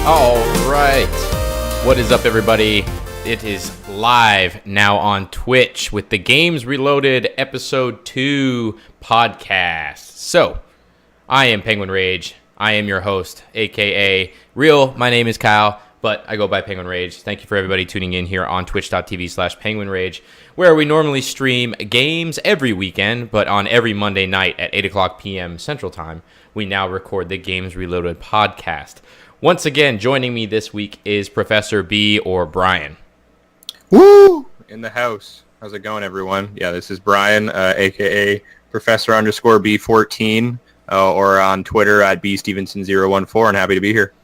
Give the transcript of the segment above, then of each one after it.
All right. What is up, everybody? It is live now on Twitch with the Games Reloaded Ep.2 podcast. So, I am PenguinRage. I am your host, a.k.a. My name is Kyle, but I go by PenguinRage. Thank you for everybody tuning in here on twitch.tv/PenguinRage, where we normally stream games every weekend, but on every Monday night at 8 o'clock p.m. Central Time, we now record the Games Reloaded podcast. Once again, joining me this week is Professor B, or Brian. Woo! In the house. How's it going, everyone? Yeah, this is Brian, a.k.a. Professor_B14, or on Twitter at bstevenson014, and happy to be here.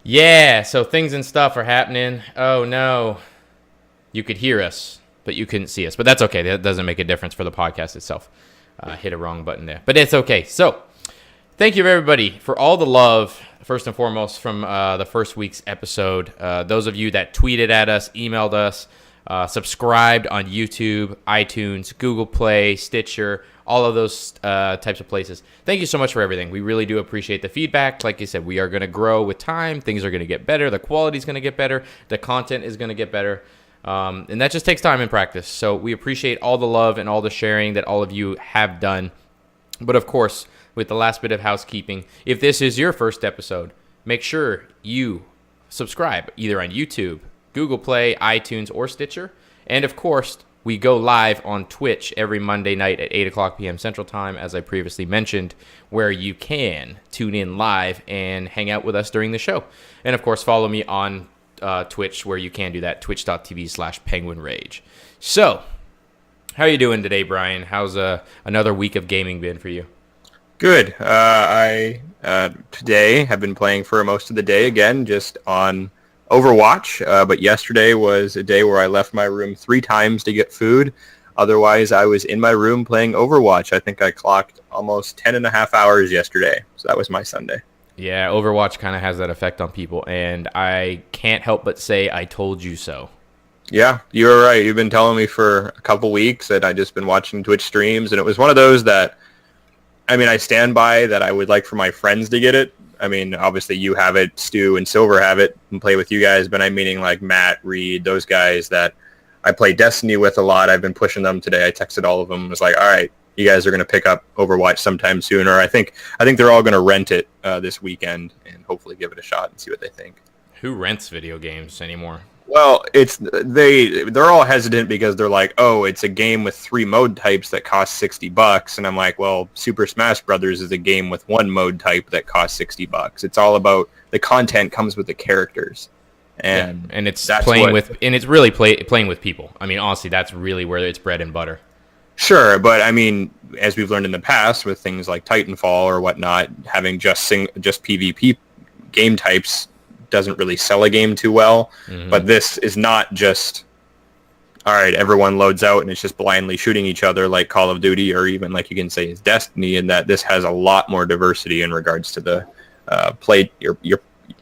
Yeah, so things and stuff are happening. Oh, no. You could hear us, but you couldn't see us. But that's okay. That doesn't make a difference for the podcast itself. Hit a wrong button there. But it's okay. So, thank you, everybody, for all the love, first and foremost, from the first week's episode. Those of you that tweeted at us, emailed us, subscribed on YouTube, iTunes, Google Play, Stitcher, all of those types of places. Thank you so much for everything. We really do appreciate the feedback. Like you said, we are going to grow with time. Things are going to get better. The quality is going to get better. The content is going to get better. And that just takes time and practice. So we appreciate all the love and all the sharing that all of you have done. But of course, with the last bit of housekeeping, if this is your first episode, make sure you subscribe either on YouTube, Google Play, iTunes, or Stitcher. And of course, we go live on Twitch every Monday night at 8 o'clock p.m. Central Time, as I previously mentioned, where you can tune in live and hang out with us during the show. And of course, follow me on Twitch, where you can do that, twitch.tv/PenguinRage. So, how are you doing today, Brian? How's another week of gaming been for you? Good. I today have been playing for most of the day again, just on Overwatch, but yesterday was a day where I left my room 3 times to get food. Otherwise, I was in my room playing Overwatch. I think I clocked almost 10 and a half hours yesterday, so that was my Sunday. Yeah, Overwatch kind of has that effect on people, and I can't help but say I told you so. Yeah, you were right. You've been telling me for a couple weeks that I'd just been watching Twitch streams, and it was one of those that, I mean, I stand by that I would like for my friends to get it. I mean, obviously you have it, Stu and Silver have it, and play with you guys, but I'm meaning like Matt, Reed, those guys that I play Destiny with a lot. I've been pushing them today. I texted all of them. I was like, all right, you guys are going to pick up Overwatch sometime soon, or I think they're all going to rent it this weekend and hopefully give it a shot and see what they think. Who rents video games anymore? Well, they're all hesitant because they're like, oh, it's a game with 3 mode types that cost $60, and I'm like, well, Super Smash Brothers is a game with 1 mode type that costs $60. It's all about the content comes with the characters, and it's playing with people. I mean, honestly, that's really where it's bread and butter. Sure, but I mean, as we've learned in the past with things like Titanfall or whatnot, having just PvP game types doesn't really sell a game too well. Mm-hmm. But this is not just, all right, everyone loads out and it's just blindly shooting each other like Call of Duty, or even like you can say is Destiny, in that this has a lot more diversity in regards to the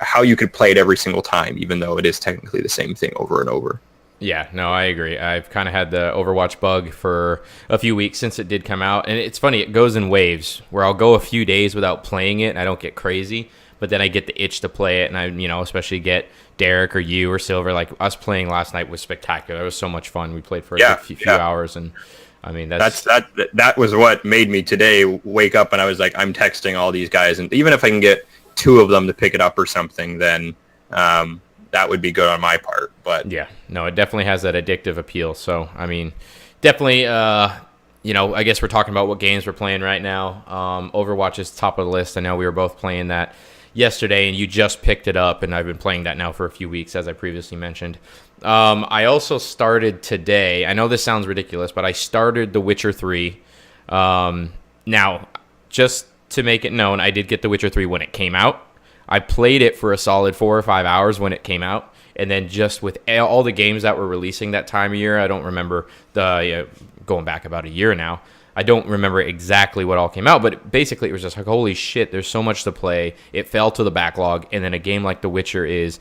how you could play it every single time, even though it is technically the same thing over and over. Yeah, no, I agree. I've kind of had the Overwatch bug for a few weeks since it did come out. And it's funny, it goes in waves where I'll go a few days without playing it and I don't get crazy. But then I get the itch to play it, and I, especially get Derek or you or Silver. Like, us playing last night was spectacular. It was so much fun. We played for a few hours, and I mean, that was what made me today wake up, and I was like, I'm texting all these guys, and even if I can get 2 of them to pick it up or something, then that would be good on my part. But yeah, no, it definitely has that addictive appeal. So, I mean, definitely, I guess we're talking about what games we're playing right now. Overwatch is top of the list. I know we were both playing that yesterday, and you just picked it up, and I've been playing that now for a few weeks, as I previously mentioned. I also started today. I know this sounds ridiculous, but I started The Witcher 3. Now, just to make it known, I did get The Witcher 3 when it came out. I played it for a solid 4 or 5 hours when it came out, and then just with all the games that were releasing that time of year, I don't remember going back about a year now. I don't remember exactly what all came out, but basically it was just like, holy shit, there's so much to play. It fell to the backlog, and then a game like The Witcher it's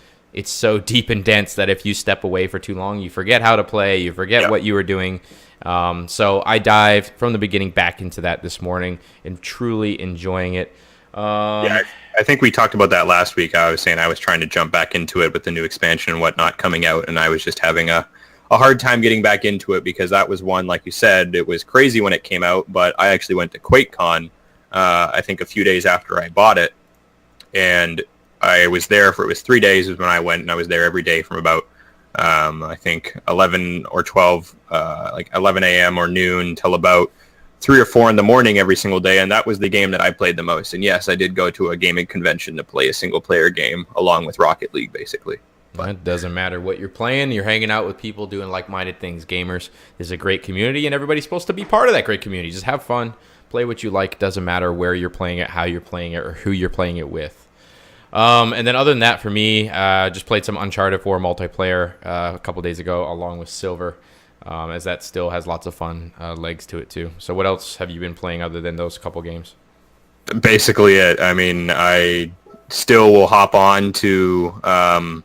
so deep and dense that if you step away for too long, you forget how to play, you forget what you were doing. So I dived from the beginning back into that this morning and truly enjoying it. Yeah, I think we talked about that last week. I was saying I was trying to jump back into it with the new expansion and whatnot coming out, and I was just having a hard time getting back into it because that was one, like you said, it was crazy when it came out, but I actually went to QuakeCon, I think a few days after I bought it, and I was there for, it was 3 days is when I went, and I was there every day from about, I think 11 or 12, like 11 a.m. or noon till about 3 or 4 in the morning every single day, and that was the game that I played the most. And yes, I did go to a gaming convention to play a single-player game along with Rocket League, basically. But it doesn't matter what you're playing. You're hanging out with people doing like-minded things. Gamers is a great community, and everybody's supposed to be part of that great community. Just have fun. Play what you like. Doesn't matter where you're playing it, how you're playing it, or who you're playing it with. And then other than that, for me, just played some Uncharted 4 multiplayer a couple days ago along with Silver, as that still has lots of fun legs to it too. So what else have you been playing other than those couple games? Basically it. I mean, I still will hop on to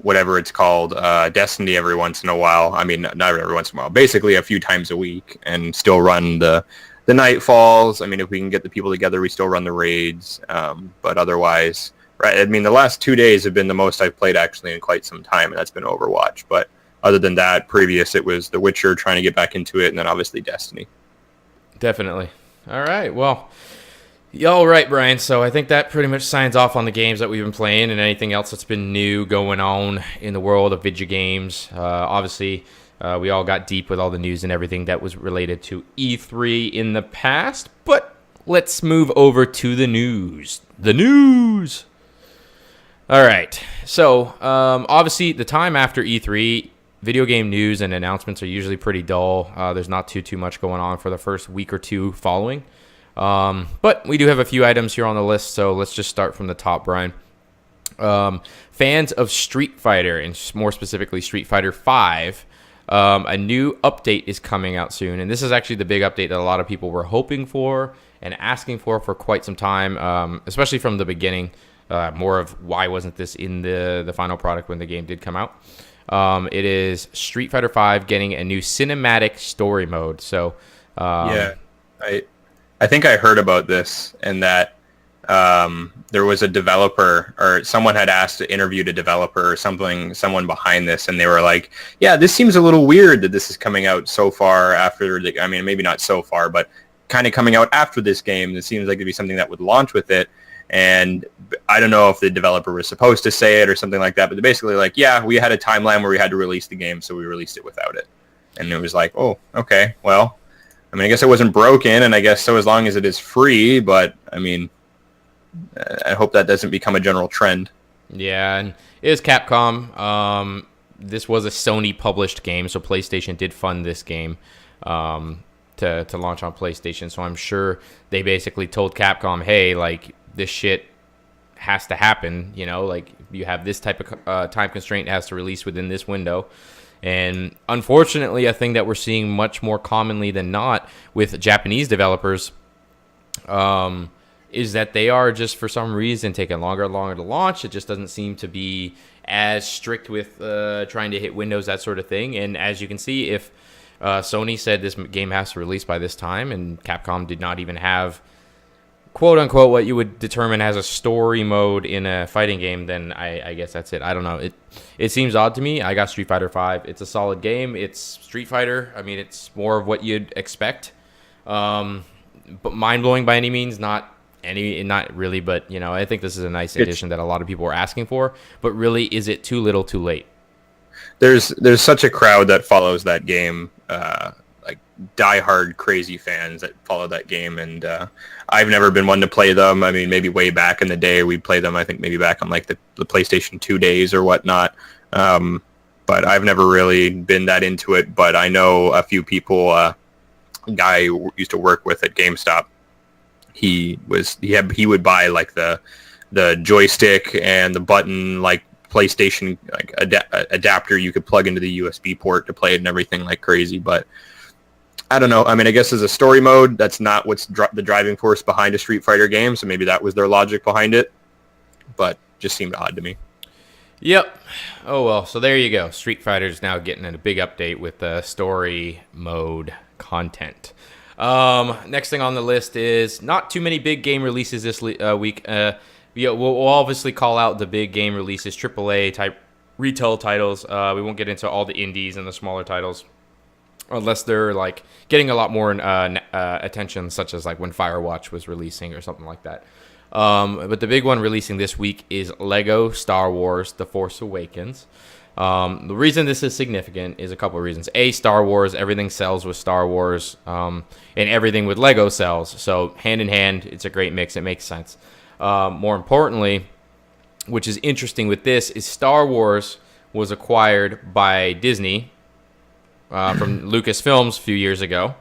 whatever it's called, Destiny every once in a while. I mean, not every once in a while. Basically a few times a week, and still run the Nightfalls. I mean, if we can get the people together, we still run the raids. But otherwise, right? I mean, the last 2 days have been the most I've played actually in quite some time, and that's been Overwatch. But other than that, previous it was The Witcher, trying to get back into it, and then obviously Destiny. Definitely. All right. Well, all right, Brian. So I think that pretty much signs off on the games that we've been playing and anything else that's been new going on in the world of video games. Obviously, we all got deep with all the news and everything that was related to E3 in the past. But let's move over to the news. The news! All right. So, obviously, the time after E3, video game news and announcements are usually pretty dull. There's not too much going on for the first week or two following. But we do have a few items here on the list, so let's just start from the top, Brian. Fans of Street Fighter, and more specifically Street Fighter 5, a new update is coming out soon. And this is actually the big update that a lot of people were hoping for and asking for quite some time, especially from the beginning. More of why wasn't this in the final product when the game did come out. It is Street Fighter 5 getting a new cinematic story mode. So yeah, I think I heard about this, and that there was a developer, or someone had asked to interview a developer or something, someone behind this, and they were like, yeah, this seems a little weird that this is coming out so far after I mean, maybe not so far, but kind of coming out after this game. It seems like it'd be something that would launch with it. And I don't know if the developer was supposed to say it or something like that, but they're basically like, yeah, we had a timeline where we had to release the game, so we released it without it. And it was like, oh, okay, well, I mean, I guess it wasn't broken, and I guess so as long as it is free, but, I mean, I hope that doesn't become a general trend. Yeah, and it is Capcom. This was a Sony-published game, so PlayStation did fund this game to launch on PlayStation, so I'm sure they basically told Capcom, hey, like, this shit has to happen, you know, like, you have this type of time constraint, it has to release within this window. And unfortunately, a thing that we're seeing much more commonly than not with Japanese developers is that they are just, for some reason, taking longer and longer to launch. It just doesn't seem to be as strict with trying to hit windows, that sort of thing. And as you can see, if Sony said this game has to release by this time, and Capcom did not even have, quote-unquote, what you would determine as a story mode in a fighting game, then I guess that's it. I don't know. It seems odd to me. I got Street Fighter 5. It's a solid game. It's Street Fighter. I mean, it's more of what you'd expect. But mind-blowing by any means, not really, but, you know, I think this is a nice addition that a lot of people are asking for. But really, is it too little too late? There's such a crowd that follows that game, like diehard crazy fans that follow that game, and I've never been one to play them. I mean, maybe way back in the day we'd play them, I think maybe back on like the PlayStation 2 days or whatnot, but I've never really been that into it. But I know a few people, a guy who used to work with at GameStop, he would buy like the joystick and the button like PlayStation like adapter you could plug into the USB port to play it and everything like crazy. But I don't know. I mean, I guess as a story mode, that's not what's the driving force behind a Street Fighter game, so maybe that was their logic behind it, but just seemed odd to me. Yep. Oh, well, so there you go. Street Fighter's now getting a big update with the story mode content. Next thing on the list is not too many big game releases this week. We'll obviously call out the big game releases, AAA type retail titles. We won't get into all the indies and the smaller titles, unless they're like getting a lot more attention, such as like when Firewatch was releasing or something like that. But the big one releasing this week is Lego Star Wars: The Force Awakens. The reason this is significant is a couple of reasons. A, Star Wars, everything sells with Star Wars, and everything with Lego sells. So hand in hand, it's a great mix. It makes sense. More importantly, which is interesting with this, is Star Wars was acquired by Disney from Lucasfilms a few years ago.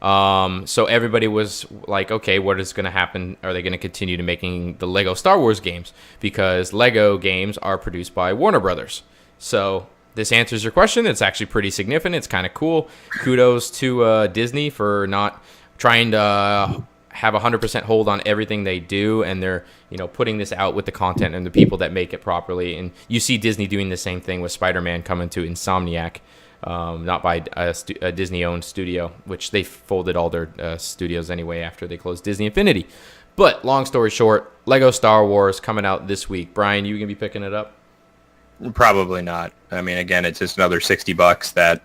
So everybody was like, okay, what is going to happen? Are they going to continue to making the Lego Star Wars games? Because Lego games are produced by Warner Brothers. So this answers your question. It's actually pretty significant. It's kind of cool. Kudos to Disney for not trying to have 100% hold on everything they do, and they're putting this out with the content and the people that make it properly. And you see Disney doing the same thing with Spider-Man coming to Insomniac, not by a Disney-owned studio, which they folded all their studios anyway after they closed Disney Infinity. But long story short, Lego Star Wars coming out this week. Brian, you gonna be picking it up? Probably not. I mean, again, it's just another $60 that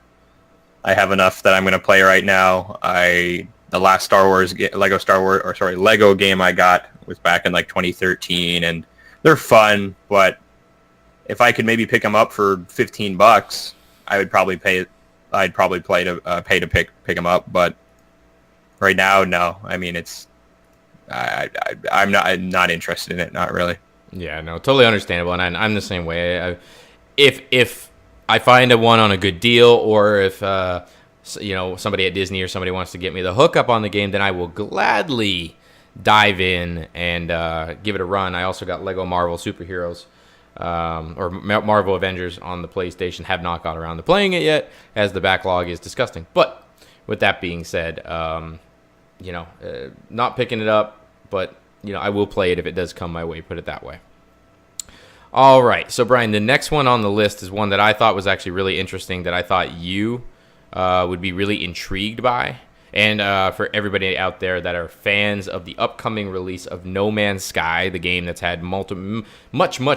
I have enough that I'm going to play right now. The last Lego game I got was back in like 2013, and they're fun, but if I could maybe pick them up for $15, I would probably pay. I'd probably pay to pick them up, but right now, no. I mean, I'm not interested in it. Not really. Yeah, no, totally understandable, and I'm the same way. If I find one on a good deal, or if somebody at Disney or somebody wants to get me the hookup on the game, then I will gladly dive in and give it a run. I also got Lego Marvel Superheroes or Marvel Avengers on the PlayStation. Have not got around to playing it yet, as the backlog is disgusting. But with that being said, not picking it up, but I will play it if it does come my way, put it that way. All right, so Brian, the next one on the list is one that I thought was actually really interesting, that I thought you would be really intrigued by. And for everybody out there that are fans of the upcoming release of No Man's Sky, the game that's had much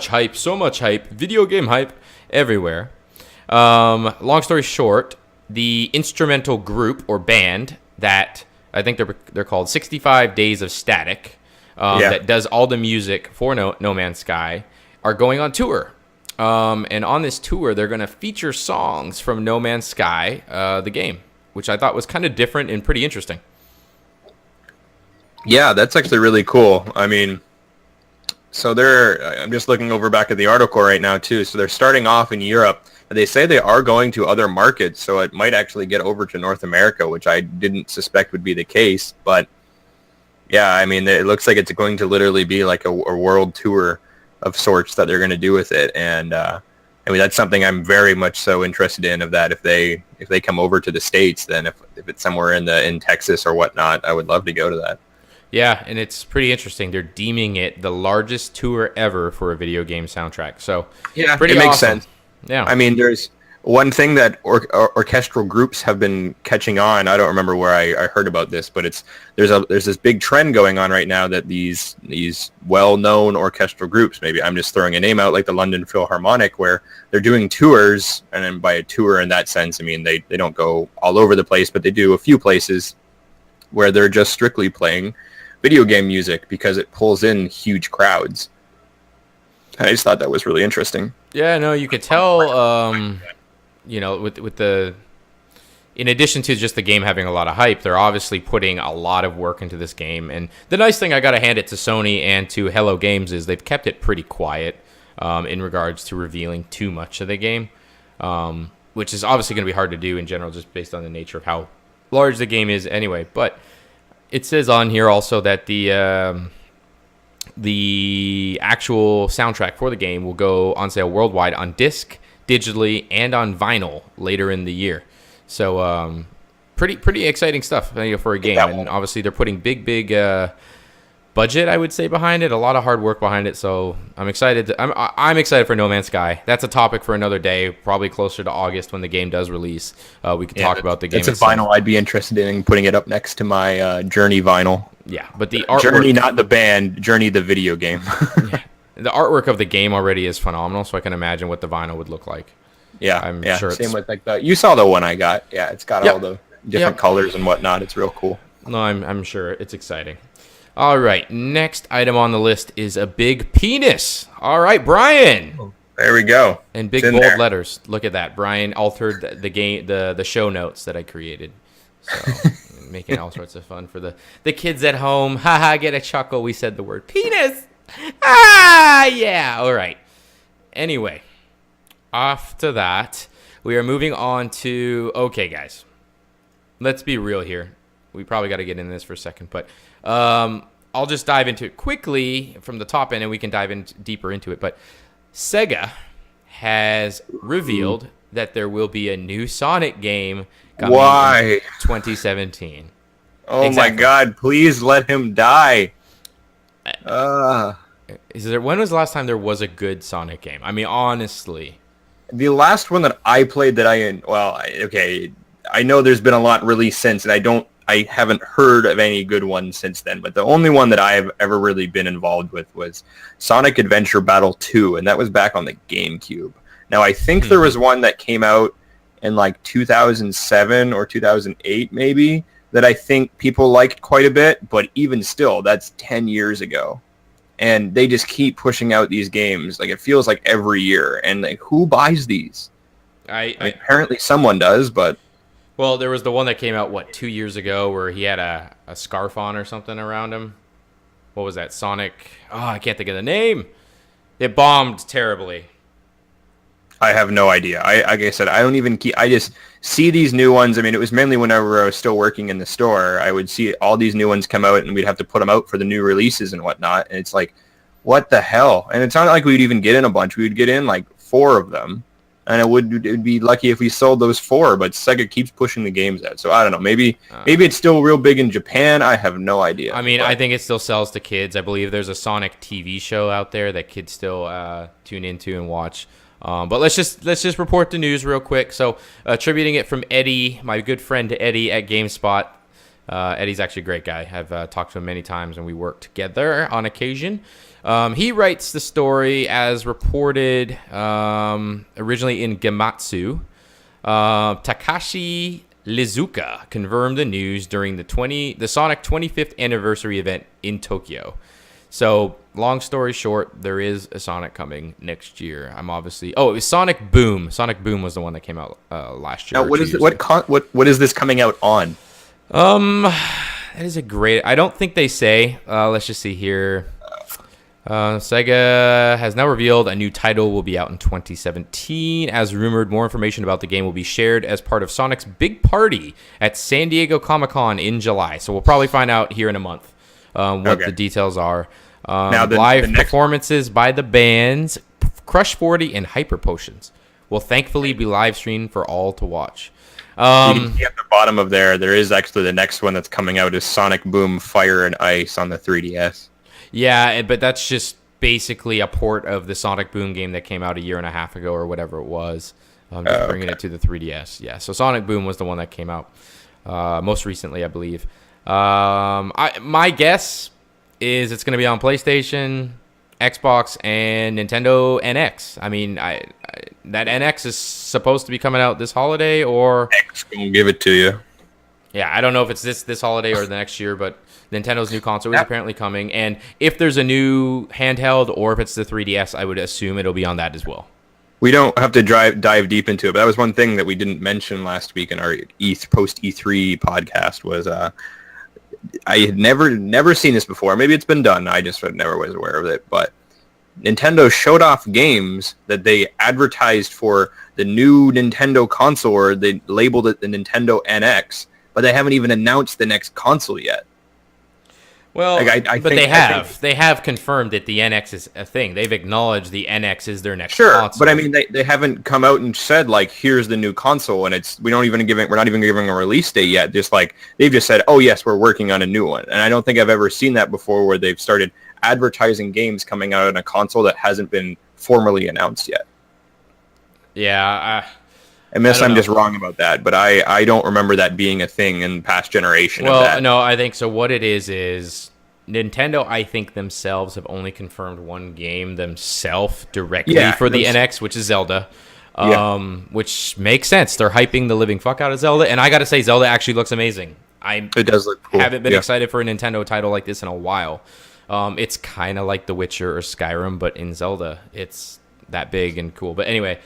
hype, so much hype, video game hype everywhere. Long story short, the instrumental group or band that I think they're called 65 Days of Static, that does all the music for No Man's Sky, are going on tour. And on this tour, they're going to feature songs from No Man's Sky, the game, which I thought was kind of different and pretty interesting. Yeah, that's actually really cool. I mean, so I'm just looking over back at the article right now, too. So they're starting off in Europe. They say they are going to other markets, so it might actually get over to North America, which I didn't suspect would be the case. But yeah, I mean, it looks like it's going to literally be like a world tour of sorts that they're going to do with it. And I mean, that's something I'm very much so interested in, of that if they come over to the States, then if it's somewhere in Texas or whatnot, I would love to go to that. Yeah, and it's pretty interesting. They're deeming it the largest tour ever for a video game soundtrack. So yeah, pretty it makes awesome. sense. Yeah. I mean, there's one thing that orchestral groups have been catching on. I don't remember where I heard about this, but there's this big trend going on right now that these well-known orchestral groups, maybe I'm just throwing a name out, like the London Philharmonic, where they're doing tours. And then by a tour in that sense, I mean they don't go all over the place, but they do a few places where they're just strictly playing video game music because it pulls in huge crowds. I just thought that was really interesting. Yeah, no, you could tell, with the, in addition to just the game having a lot of hype, they're obviously putting a lot of work into this game. And the nice thing, I got to hand it to Sony and to Hello Games, is they've kept it pretty quiet in regards to revealing too much of the game, which is obviously going to be hard to do in general, just based on the nature of how large the game is anyway. But it says on here also that the actual soundtrack for the game will go on sale worldwide on disc, digitally, and on vinyl later in the year. So pretty exciting stuff for a game. And obviously they're putting big budget, I would say, behind it. A lot of hard work behind it. So I'm excited. I'm excited for No Man's Sky. That's a topic for another day, probably closer to August when the game does release. We could talk about the game. It's a vinyl. I'd be interested in putting it up next to my Journey vinyl. Yeah, but the artwork... Journey, not the band. Journey, the video game. Yeah. The artwork of the game already is phenomenal, so I can imagine what the vinyl would look like. Yeah, I'm sure. Same with like the. You saw the one I got. Yeah, it's got all the different colors and whatnot. It's real cool. No, I'm sure it's exciting. All right, next item on the list is a big penis. All right, Brian. There we go. In big bold letters. Look at that. Brian altered the game, the show notes that I created. So making all sorts of fun for the kids at home. Haha, get a chuckle. We said the word penis. Ah, yeah. All right. Anyway, after that, we are moving on to... Okay, guys. Let's be real here. We probably got to get into this for a second, but I'll just dive into it quickly from the top end, and we can dive in deeper into it. But Sega has revealed that there will be a new Sonic game coming in 2017. Oh, my God. Please let him die. When was the last time there was a good Sonic game? I mean, honestly. The last one that I played that I know there's been a lot released since, and I haven't heard of any good ones since then, but the only one that I've ever really been involved with was Sonic Adventure Battle 2, and that was back on the GameCube. Now, I think there was one that came out in like 2007 or 2008 maybe, that I think people liked quite a bit, but even still, that's 10 years ago. And they just keep pushing out these games. Like, it feels like every year. And like, who buys these? I mean, apparently someone does, but... Well, there was the one that came out, 2 years ago, where he had a scarf on or something around him. What was that? Sonic... Oh, I can't think of the name. It bombed terribly. I have no idea. Like I said, I don't even keep... I just see these new ones. I mean, it was mainly whenever I was still working in the store. I would see all these new ones come out, and we'd have to put them out for the new releases and whatnot. And it's like, what the hell? And it's not like we'd even get in a bunch. We would get in, 4 of them. And it would be lucky if we sold those 4, but Sega keeps pushing the games out. So I don't know. Maybe it's still real big in Japan. I have no idea. I mean, I think it still sells to kids. I believe there's a Sonic TV show out there that kids still tune into and watch. But let's just report the news real quick. So attributing it from Eddie, my good friend Eddie at GameSpot. Eddie's actually a great guy. I've talked to him many times, and we work together on occasion. He writes the story as reported originally in Gematsu. Takashi Lizuka confirmed the news during the Sonic 25th anniversary event in Tokyo. So, long story short, there is a Sonic coming next year. I'm obviously... Oh, it was Sonic Boom. Sonic Boom was the one that came out last year. Now, what is this coming out on? That is a great... I don't think they say. Let's just see here. Sega has now revealed a new title will be out in 2017. As rumored, more information about the game will be shared as part of Sonic's big party at San Diego Comic-Con in July. So we'll probably find out here in a month what the details are. Now live performances by the bands Crush 40 and Hyper Potions will thankfully be live streamed for all to watch. You can see at the bottom of there is actually the next one that's coming out is Sonic Boom Fire and Ice on the 3DS. Yeah, but that's just basically a port of the Sonic Boom game that came out a year and a half ago or whatever it was. Just bringing it to the 3DS. Yeah, so Sonic Boom was the one that came out most recently, I believe. My guess is it's going to be on PlayStation, Xbox, and Nintendo NX. I mean, that NX is supposed to be coming out this holiday, or... X gonna give it to you. Yeah, I don't know if it's this holiday or the next year, but Nintendo's new console is apparently coming. And if there's a new handheld, or if it's the 3DS, I would assume it'll be on that as well. We don't have to dive deep into it, but that was one thing that we didn't mention last week in our post E3 podcast was... I had never seen this before. Maybe it's been done. I just never was aware of it. But Nintendo showed off games that they advertised for the new Nintendo console, or they labeled it the Nintendo NX, but they haven't even announced the next console yet. Well, Like, I but think, they have confirmed that the NX is a thing. They've acknowledged the NX is their next sure, console. but I mean, they haven't come out and said like, here's the new console, and we're not even giving a release date yet. Just like they've just said, oh yes, we're working on a new one, and I don't think I've ever seen that before, where they've started advertising games coming out on a console that hasn't been formally announced yet. Yeah, Unless I'm just wrong about that, but I don't remember that being a thing in past generation. Well, no, I think so. What it is Nintendo, I think themselves have only confirmed one game themselves directly for the NX, which is Zelda. Which makes sense. They're hyping the living fuck out of Zelda, and I gotta say, Zelda actually looks amazing. It does look cool. Haven't been excited for a Nintendo title like this in a while. It's kind of like The Witcher or Skyrim, but in Zelda. It's that big and cool. But anyway,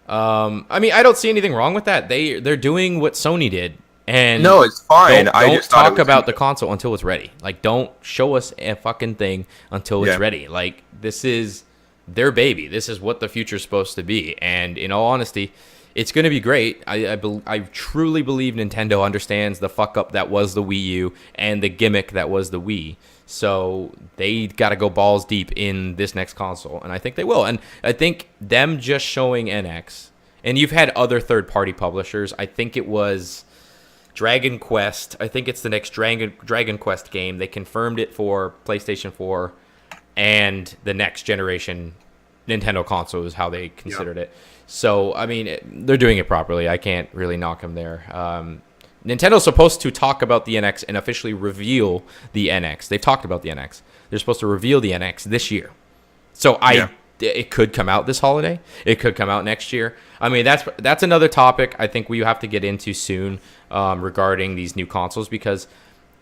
I mean, I don't see anything wrong with that. They're doing what Sony did. And no, it's fine. Don't talk about the console until it's ready. Like, don't show us a fucking thing until it's ready. Like, this is their baby. This is what the future's supposed to be. And in all honesty, it's going to be great. I truly believe Nintendo understands the fuck up that was the Wii U and the gimmick that was the Wii. So they got to go balls deep in this next console, and I think they will. And I think them just showing NX, and you've had other third-party publishers. I think it was Dragon Quest. I think it's the next Dragon Quest game. They confirmed it for PlayStation 4 and the next generation Nintendo console is how they considered it. So, I mean, they're doing it properly. I can't really knock them there. Nintendo's supposed to talk about the NX and officially reveal the NX. They've talked about the NX. They're supposed to reveal the NX this year. So it could come out this holiday. It could come out next year. I mean, that's another topic I think we have to get into soon regarding these new consoles, because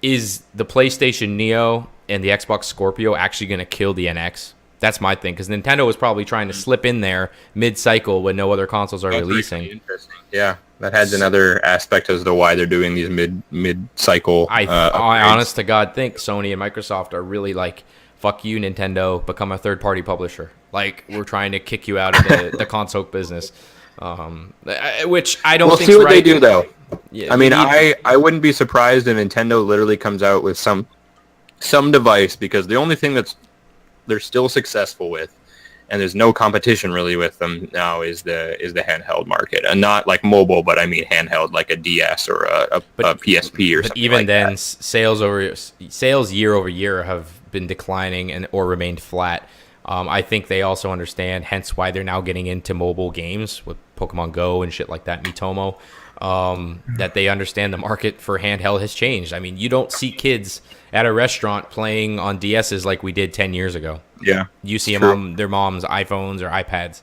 is the PlayStation Neo and the Xbox Scorpio actually going to kill the NX? That's my thing, because Nintendo was probably trying to slip in there mid-cycle when no other consoles are releasing. Interesting. Yeah, that adds another aspect as to why they're doing these mid-cycle. I honest to God think Sony and Microsoft are really like, fuck you, Nintendo, become a third-party publisher. Like, we're trying to kick you out of the console business, which I don't think is right. We'll see what they do, though. Yeah, I mean, I wouldn't be surprised if Nintendo literally comes out with some device, because the only thing they're still successful with, and there's no competition really with them now, is the handheld market, and not like mobile, but I mean handheld, like a DS or a PSP or something. But even like then, that. sales year over year have been declining or remained flat. I think they also understand, hence why they're now getting into mobile games with Pokemon Go and shit like that, Miitomo. That they understand the market for handheld has changed. I mean, you don't see kids at a restaurant playing on DSs like we did 10 years ago. Yeah. You see them on their mom's iPhones or iPads.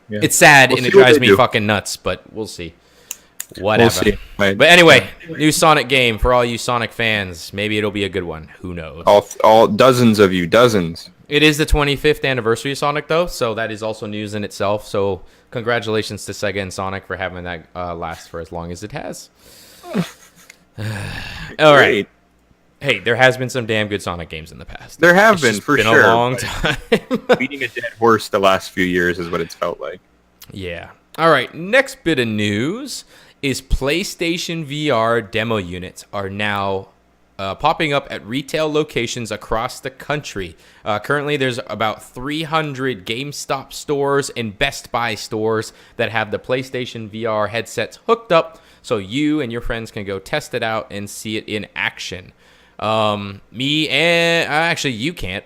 It's sad, and it drives me fucking nuts, but we'll see. Whatever. We'll see. Right. But anyway, new Sonic game for all you Sonic fans. Maybe it'll be a good one. Who knows? All dozens of you, dozens. It is the 25th anniversary of Sonic, though, so that is also news in itself. So congratulations to Sega and Sonic for having that last for as long as it has. All right. Hey, there has been some damn good Sonic games in the past. There have been, for sure. It's been a long time. Beating a dead horse the last few years is what it's felt like. Yeah. All right, next bit of news is PlayStation VR demo units are now popping up at retail locations across the country. Currently, there's about 300 GameStop stores and Best Buy stores that have the PlayStation VR headsets hooked up, so you and your friends can go test it out and see it in action. Actually, you can't.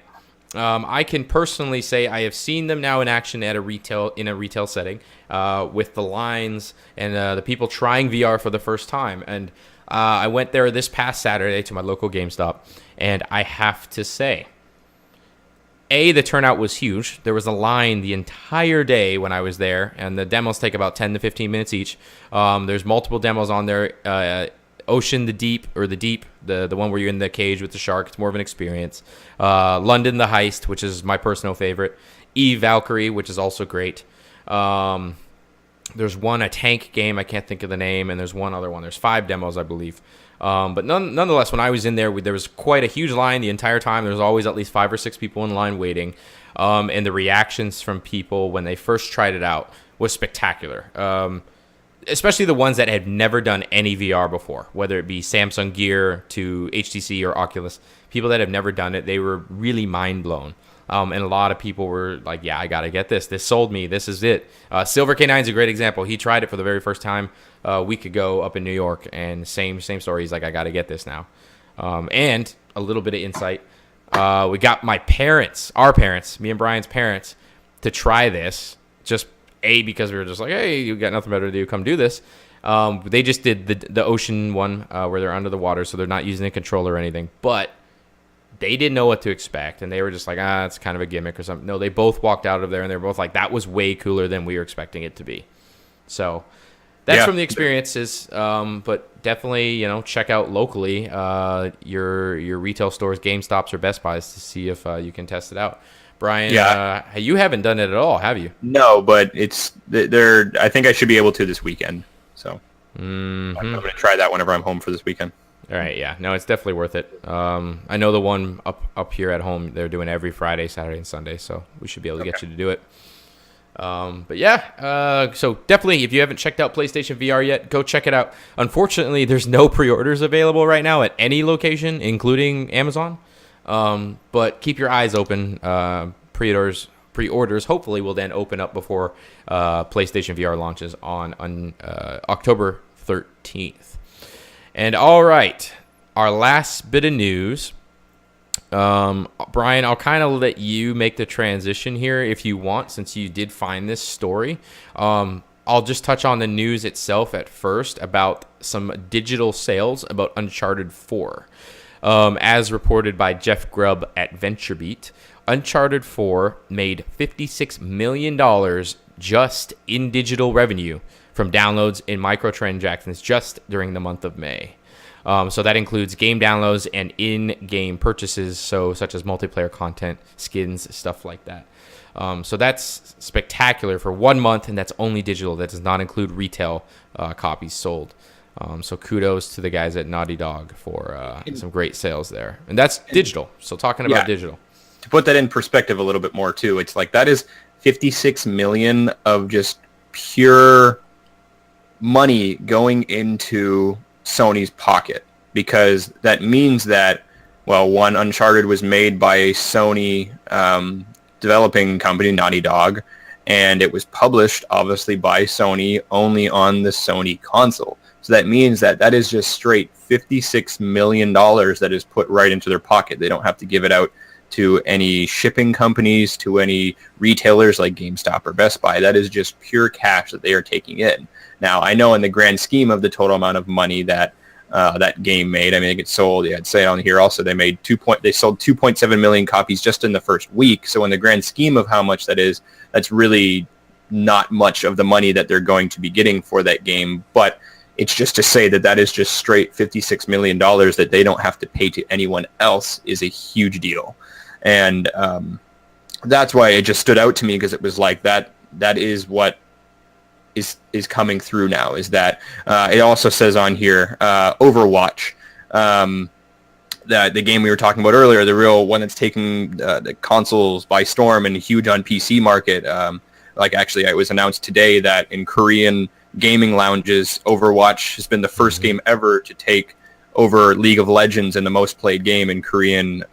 I can personally say I have seen them now in action in a retail setting, with the lines and the people trying VR for the first time. And I went there this past Saturday to my local GameStop, and I have to say, the turnout was huge. There was a line the entire day when I was there, and the demos take about 10 to 15 minutes each. There's multiple demos on there. Ocean the Deep, the one where you're in the cage with the shark. It's more of an experience. London the Heist, which is my personal favorite. Valkyrie, which is also great. There's a tank game, I can't think of the name, and there's one other one. There's 5 demos, I believe. But nonetheless, when I was in there, there was quite a huge line the entire time. There was always at least 5 or 6 people in line waiting. And the reactions from people when they first tried it out was spectacular. especially the ones that have never done any VR before, whether it be Samsung Gear to HTC or Oculus. People that have never done it, they were really mind blown. And a lot of people were like, yeah, I got to get this. This sold me. This is it. Silver K9 is a great example. He tried it for the very first time a week ago up in New York, and same story. He's like, I got to get this now. And a little bit of insight. We got our parents, me and Brian's parents, to try this. Just because we were just like, hey, you got nothing better to do, come do this. They just did the ocean one where they're under the water, so they're not using a controller or anything. But they didn't know what to expect, and they were just like, it's kind of a gimmick or something. No, they both walked out of there, and they were both like, that was way cooler than we were expecting it to be. So that's from the experiences, but definitely, check out locally your retail stores, GameStops or Best Buys to see if you can test it out. Brian, you haven't done it at all, have you? No, but I think I should be able to this weekend. So I'm going to try that whenever I'm home for this weekend. All right, yeah. No, it's definitely worth it. I know the one up here at home, they're doing every Friday, Saturday, and Sunday, so we should be able to get you to do it. But yeah, so definitely, if you haven't checked out PlayStation VR yet, go check it out. Unfortunately, there's no pre-orders available right now at any location, including Amazon. But keep your eyes open. Pre-orders hopefully will then open up before PlayStation VR launches on October 13th. And all right, our last bit of news. Brian, I'll kind of let you make the transition here if you want, since you did find this story. I'll just touch on the news itself at first about some digital sales about Uncharted 4. As reported by Jeff Grubb at VentureBeat, Uncharted 4 made $56 million just in digital revenue from downloads and microtransactions just during the month of May. So that includes game downloads and in-game purchases, such as multiplayer content, skins, stuff like that. So that's spectacular for 1 month, and that's only digital. That does not include retail copies sold. So kudos to the guys at Naughty Dog for some great sales there. And that's digital. So talking about digital. To put that in perspective a little bit more, too, it's like that is $56 million of just pure money going into Sony's pocket, because that means that, well, one, Uncharted was made by a Sony developing company, Naughty Dog, and it was published, obviously, by Sony only on the Sony console. So that means that is just straight $56 million that is put right into their pocket. They don't have to give it out to any shipping companies, to any retailers like GameStop or Best Buy. That is just pure cash that they are taking in. Now, I know in the grand scheme of the total amount of money that that game made, I mean, it sold, I'd say on here also, they sold 2.7 million copies just in the first week. So in the grand scheme of how much that is, that's really not much of the money that they're going to be getting for that game. But it's just to say that is just straight $56 million that they don't have to pay to anyone else is a huge deal. And that's why it just stood out to me, because it was like that is what is coming through now, is that it also says on here Overwatch, the game we were talking about earlier, the real one that's taking the consoles by storm and huge on PC market. Like actually, it was announced today that in Korean gaming lounges, Overwatch has been the first game ever to take over League of Legends in the most played game in Korean,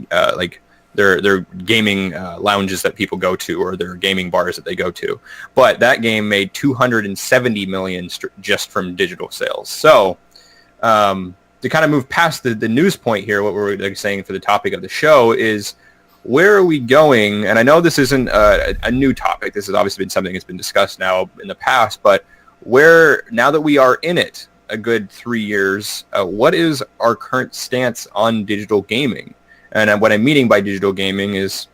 like their gaming lounges that people go to, or their gaming bars that they go to. But that game made $270 million just from digital sales. So to kind of move past the news point here, what we're saying for the topic of the show is, where are we going? And I know this isn't a new topic. This has obviously been something that's been discussed now in the past, but now that we are in it a good 3 years, what is our current stance on digital gaming? And what I'm meaning by digital gaming is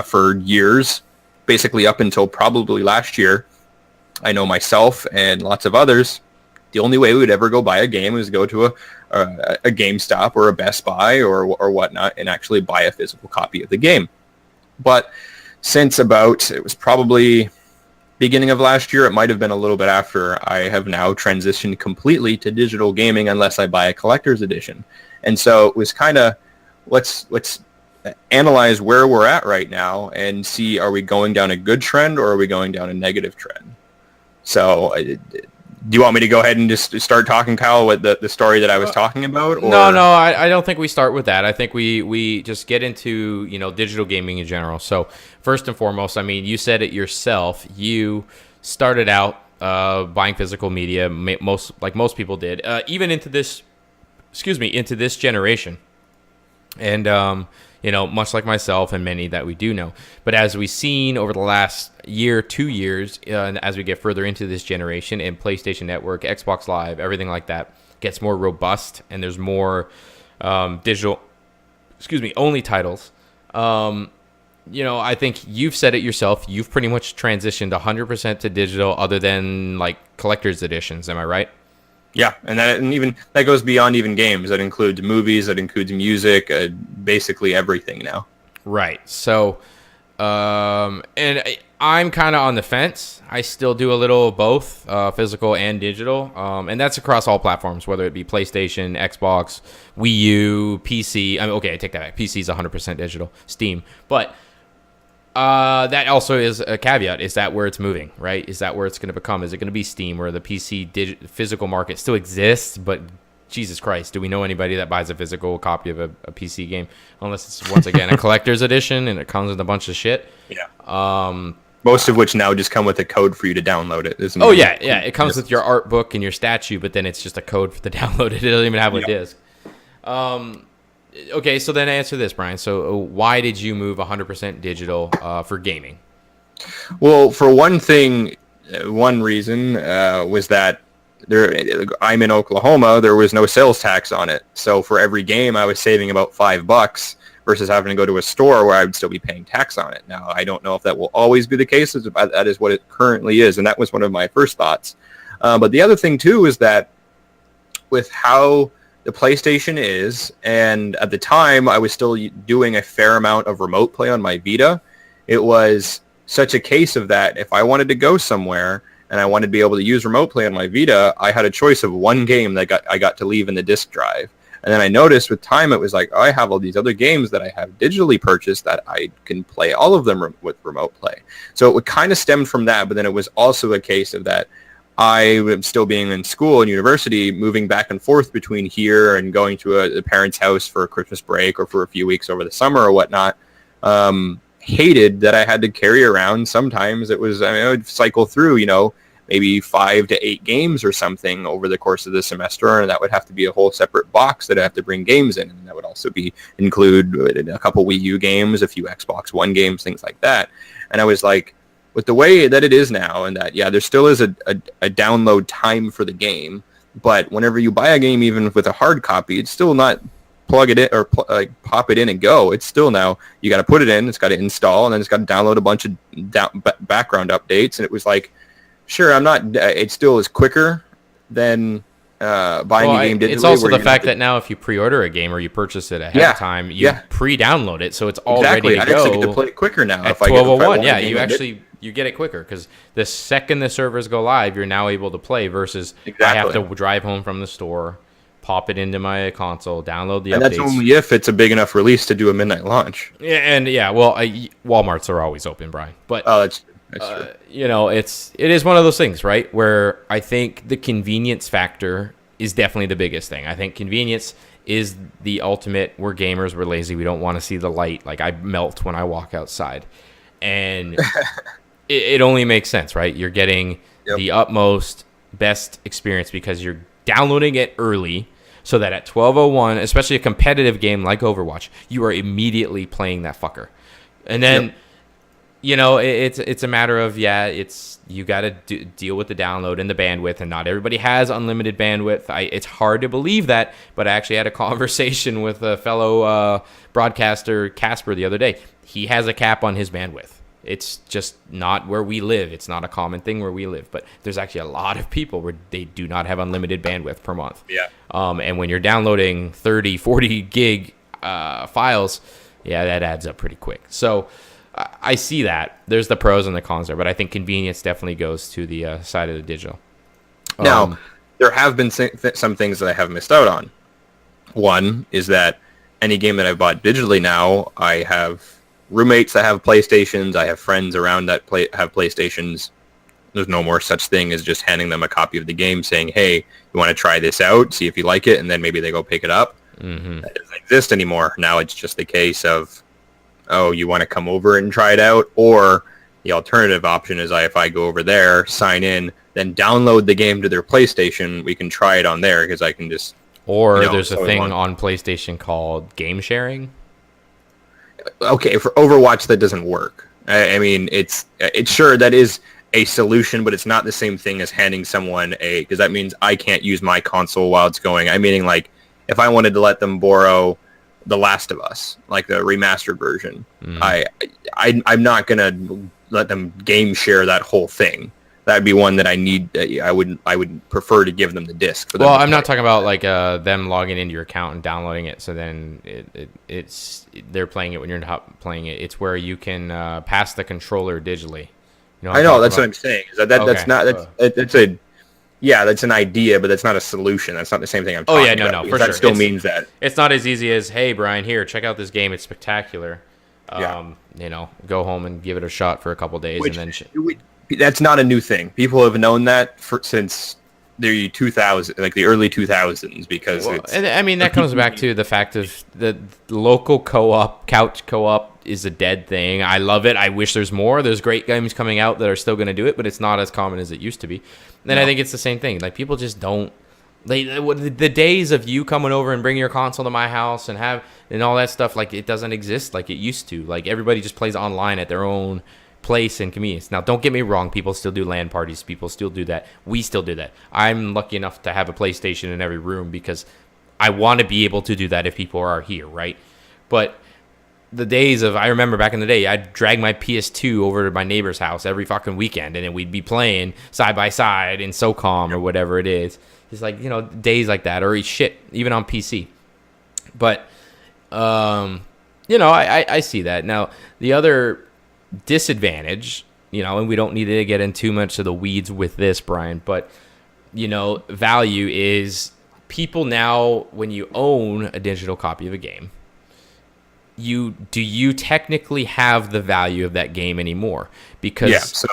for years, basically up until probably last year, I know myself and lots of others, the only way we would ever go buy a game is go to a GameStop or a Best Buy or whatnot and actually buy a physical copy of the game. But since it was probably beginning of last year, it might have been a little bit after, I have now transitioned completely to digital gaming unless I buy a collector's edition. And so it was kind of, let's analyze where we're at right now and see, are we going down a good trend or are we going down a negative trend? So do you want me to go ahead and just start talking, Kyle, what the story that I was talking about? Or? No, I don't think we start with that. I think we just get into, digital gaming in general. So first and foremost, I mean, you said it yourself. You started out buying physical media, most people did, even into this generation. And, much like myself and many that we do know. But as we've seen over the last year, 2 years, and as we get further into this generation and PlayStation Network, Xbox Live, everything like that gets more robust and there's more digital, only titles. I think you've said it yourself. You've pretty much transitioned 100% to digital other than like collector's editions. Am I right? Yeah, and even that goes beyond even games. That includes movies. That includes music. Basically everything now. Right. So, and I'm kind of on the fence. I still do a little of both, physical and digital, and that's across all platforms, whether it be PlayStation, Xbox, Wii U, PC. I take that back. PC is 100% digital. Steam, but. That also is a caveat. Is that where it's moving, right? Is that where it's going to become? Is it going to be Steam, where the PC physical market still exists, but Jesus Christ, do we know anybody that buys a physical copy of a PC game? Unless it's, once again, a collector's edition and it comes with a bunch of shit. Yeah. Most of which now just come with a code for you to download it. Isn't it? Yeah. It comes with your art book and your statue, but then it's just a code for the download. It doesn't even have a disc. Okay, so then answer this, Brian. So why did you move 100% digital for gaming? Well, for one thing, one reason was that I'm in Oklahoma. There was no sales tax on it. So for every game, I was saving about $5 versus having to go to a store where I would still be paying tax on it. Now, I don't know if that will always be the case. That is what it currently is, and that was one of my first thoughts. But the other thing, too, is that with how the PlayStation is, and at the time I was still doing a fair amount of remote play on my Vita. It was such a case of that if I wanted to go somewhere and I wanted to be able to use remote play on my Vita, I had a choice of one game that I got to leave in the disk drive. And then I noticed with time it was like, I have all these other games that I have digitally purchased that I can play all of them with remote play. So it would kind of stem from that, but then it was also a case of that I am still being in school and university, moving back and forth between here and going to a parent's house for a Christmas break or for a few weeks over the summer or whatnot. Hated that I had to carry around. Sometimes I would cycle through, maybe 5 to 8 games or something over the course of the semester, and that would have to be a whole separate box that I have to bring games in, and that would also include a couple Wii U games, a few Xbox One games, things like that. And I was like, with the way that it is now, and that, there still is a download time for the game, but whenever you buy a game, even with a hard copy, it's still not plug it in or pop it in and go. It's still now, you got to put it in, it's got to install, and then it's got to download a bunch of background updates. And it was like, sure, it still is quicker than buying a game digitally. It's also the fact that now if you pre-order a game or you purchase it ahead of time, you pre-download it, so it's all ready to go. I actually get to play it quicker now. At 12:01, you get it quicker because the second the servers go live, you're now able to play versus I have to drive home from the store, pop it into my console, download the updates. And that's only if it's a big enough release to do a midnight launch. Yeah, and Walmarts are always open, Brian. But that's true. It is one of those things, right? Where I think the convenience factor is definitely the biggest thing. I think convenience is the ultimate. We're gamers, we're lazy, we don't want to see the light. Like I melt when I walk outside, and it only makes sense, right? You're getting the utmost best experience because you're downloading it early, so that at 12:01, especially a competitive game like Overwatch, you are immediately playing that fucker, and then. It's a matter of, you got to deal with the download and the bandwidth, and not everybody has unlimited bandwidth. It's hard to believe that, but I actually had a conversation with a fellow broadcaster, Casper, the other day. He has a cap on his bandwidth. It's just not where we live. It's not a common thing where we live, but there's actually a lot of people where they do not have unlimited bandwidth per month. Yeah. And when you're downloading 30, 40 gig files, that adds up pretty quick. So I see that. There's the pros and the cons there, but I think convenience definitely goes to the side of the digital. Now, there have been some things that I have missed out on. One is that any game that I've bought digitally now, I have roommates that have PlayStations. I have friends around that have PlayStations. There's no more such thing as just handing them a copy of the game saying, hey, you want to try this out, see if you like it, and then maybe they go pick it up. That doesn't exist anymore. Now it's just a case of, oh, you want to come over and try it out? Or the alternative option is if I go over there, sign in, then download the game to their PlayStation, we can try it on there because I can just... Or there's a thing on PlayStation called game sharing. Okay, for Overwatch, that doesn't work. I mean, it's sure that is a solution, but it's not the same thing as handing someone because that means I can't use my console while it's going. I'm meaning like if I wanted to let them borrow The Last of Us, like the remastered version, I'm not gonna let them game share that whole thing. That'd be one that I need. I would prefer to give them the disc. For them I'm not talking about like them logging into your account and downloading it. So then they're playing it when you're not playing it. It's where you can pass the controller digitally. You know I know that's what I'm saying. That's an idea, but that's not a solution. That's not the same thing I'm talking about. No, for that sure. Still means that it's not as easy as, hey, Brian, here, check out this game. It's spectacular. Go home and give it a shot for a couple days, and then. That's not a new thing. People have known that since the 2000, like the early 2000s, because that comes back to the fact of the local couch co-op is a dead thing. I love it. I wish there's more. There's great games coming out that are still going to do it, but it's not as common as it used to be. And I think it's the same thing. Like people just don't. The days of you coming over and bringing your console to my house and all that stuff, like it doesn't exist like it used to. Like everybody just plays online at their own place and convenience. Now, don't get me wrong. People still do LAN parties. People still do that. We still do that. I'm lucky enough to have a PlayStation in every room because I want to be able to do that if people are here, right? But the days of, I remember back in the day, I'd drag my PS2 over to my neighbor's house every fucking weekend, and then we'd be playing side by side in SOCOM or whatever it is. It's like, days like that, or shit, even on PC. But, I see that. Now, the other disadvantage, and we don't need to get in too much of the weeds with this, Brian, but value is people now, when you own a digital copy of a game, do you technically have the value of that game anymore? Because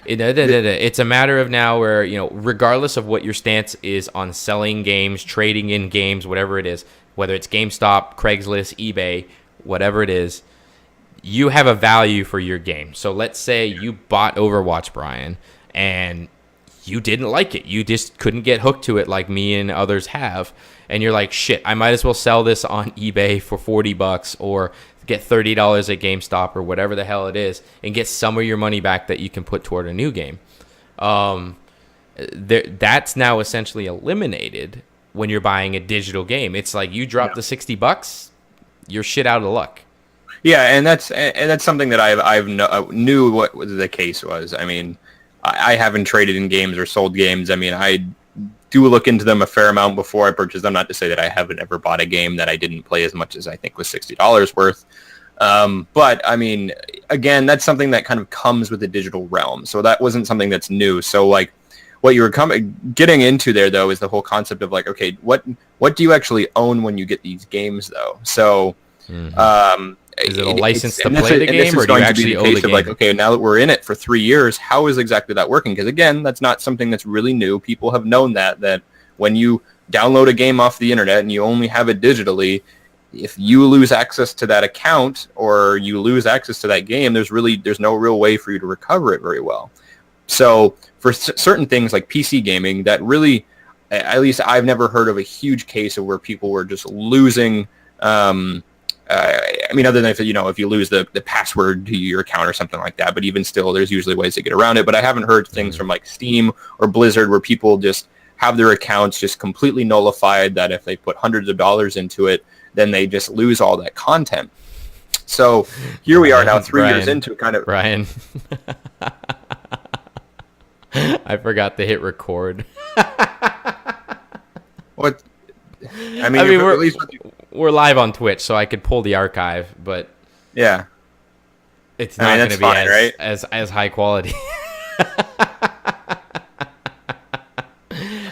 it's a matter of now where, regardless of what your stance is on selling games, trading in games, whatever it is, whether it's GameStop, Craigslist, eBay, whatever it is, you have a value for your game. So let's say you bought Overwatch, Brian, and you didn't like it. You just couldn't get hooked to it like me and others have. And you're like, shit, I might as well sell this on eBay for $40 or get $30 at GameStop or whatever the hell it is and get some of your money back that you can put toward a new game. That's now essentially eliminated when you're buying a digital game. It's like you drop the $60, you're shit out of luck. Yeah, and that's something that I've knew what the case was. I mean, I haven't traded in games or sold games. I mean, I do look into them a fair amount before I purchase them. Not to say that I haven't ever bought a game that I didn't play as much as I think was $60 worth. But I mean, again, that's something that kind of comes with the digital realm. So that wasn't something that's new. So like what you were getting into there, though, is the whole concept of like, okay, what do you actually own when you get these games, though? So is it a license to play the game, or do you actually own the game? Like, okay, now that we're in it for 3 years, how is exactly that working? Because again, that's not something that's really new. People have known that when you download a game off the internet and you only have it digitally, if you lose access to that account or you lose access to that game, there's no real way for you to recover it very well. So for certain things like PC gaming, that really, at least I've never heard of a huge case of where people were just losing. I mean, other than if you lose the password to your account or something like that, but even still, there's usually ways to get around it. But I haven't heard things from like Steam or Blizzard where people just have their accounts just completely nullified, that if they put hundreds of dollars into it, then they just lose all that content. So here we are now, 3 years into kind of... Brian. I forgot to hit record. What? I mean we're live on Twitch, so I could pull the archive, but yeah, it's not going to be as high quality.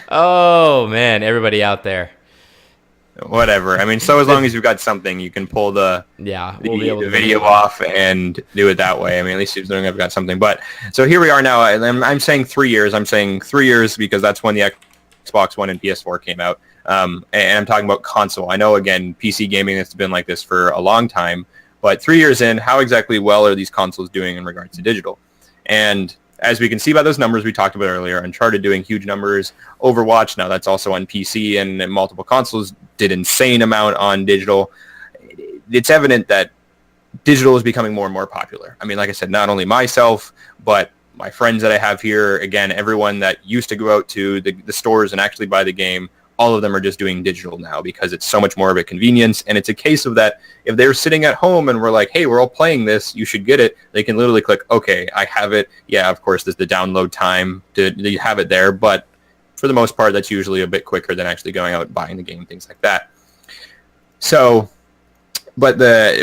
Oh man, everybody out there, whatever. I mean, so as long as you've got something, you can pull the we'll be able the to video off and do it that way. I mean, at least as long as I've got something. But so here we are now. I'm saying 3 years. I'm saying 3 years because that's when the Xbox One and PS4 came out. And I'm talking about console. I know, again, PC gaming has been like this for a long time. But 3 years in, how exactly well are these consoles doing in regards to digital? And as we can see by those numbers we talked about earlier, Uncharted doing huge numbers, Overwatch, now that's also on PC and multiple consoles, did insane amount on digital. It's evident that digital is becoming more and more popular. I mean, like I said, not only myself, but my friends that I have here, again, everyone that used to go out to the stores and actually buy the game, all of them are just doing digital now because it's so much more of a convenience. And it's a case of that if they're sitting at home and we're like, hey, we're all playing this, you should get it. They can literally click, okay, I have it. Yeah, of course, there's the download time to have it there. But for the most part, that's usually a bit quicker than actually going out and buying the game, things like that. So, but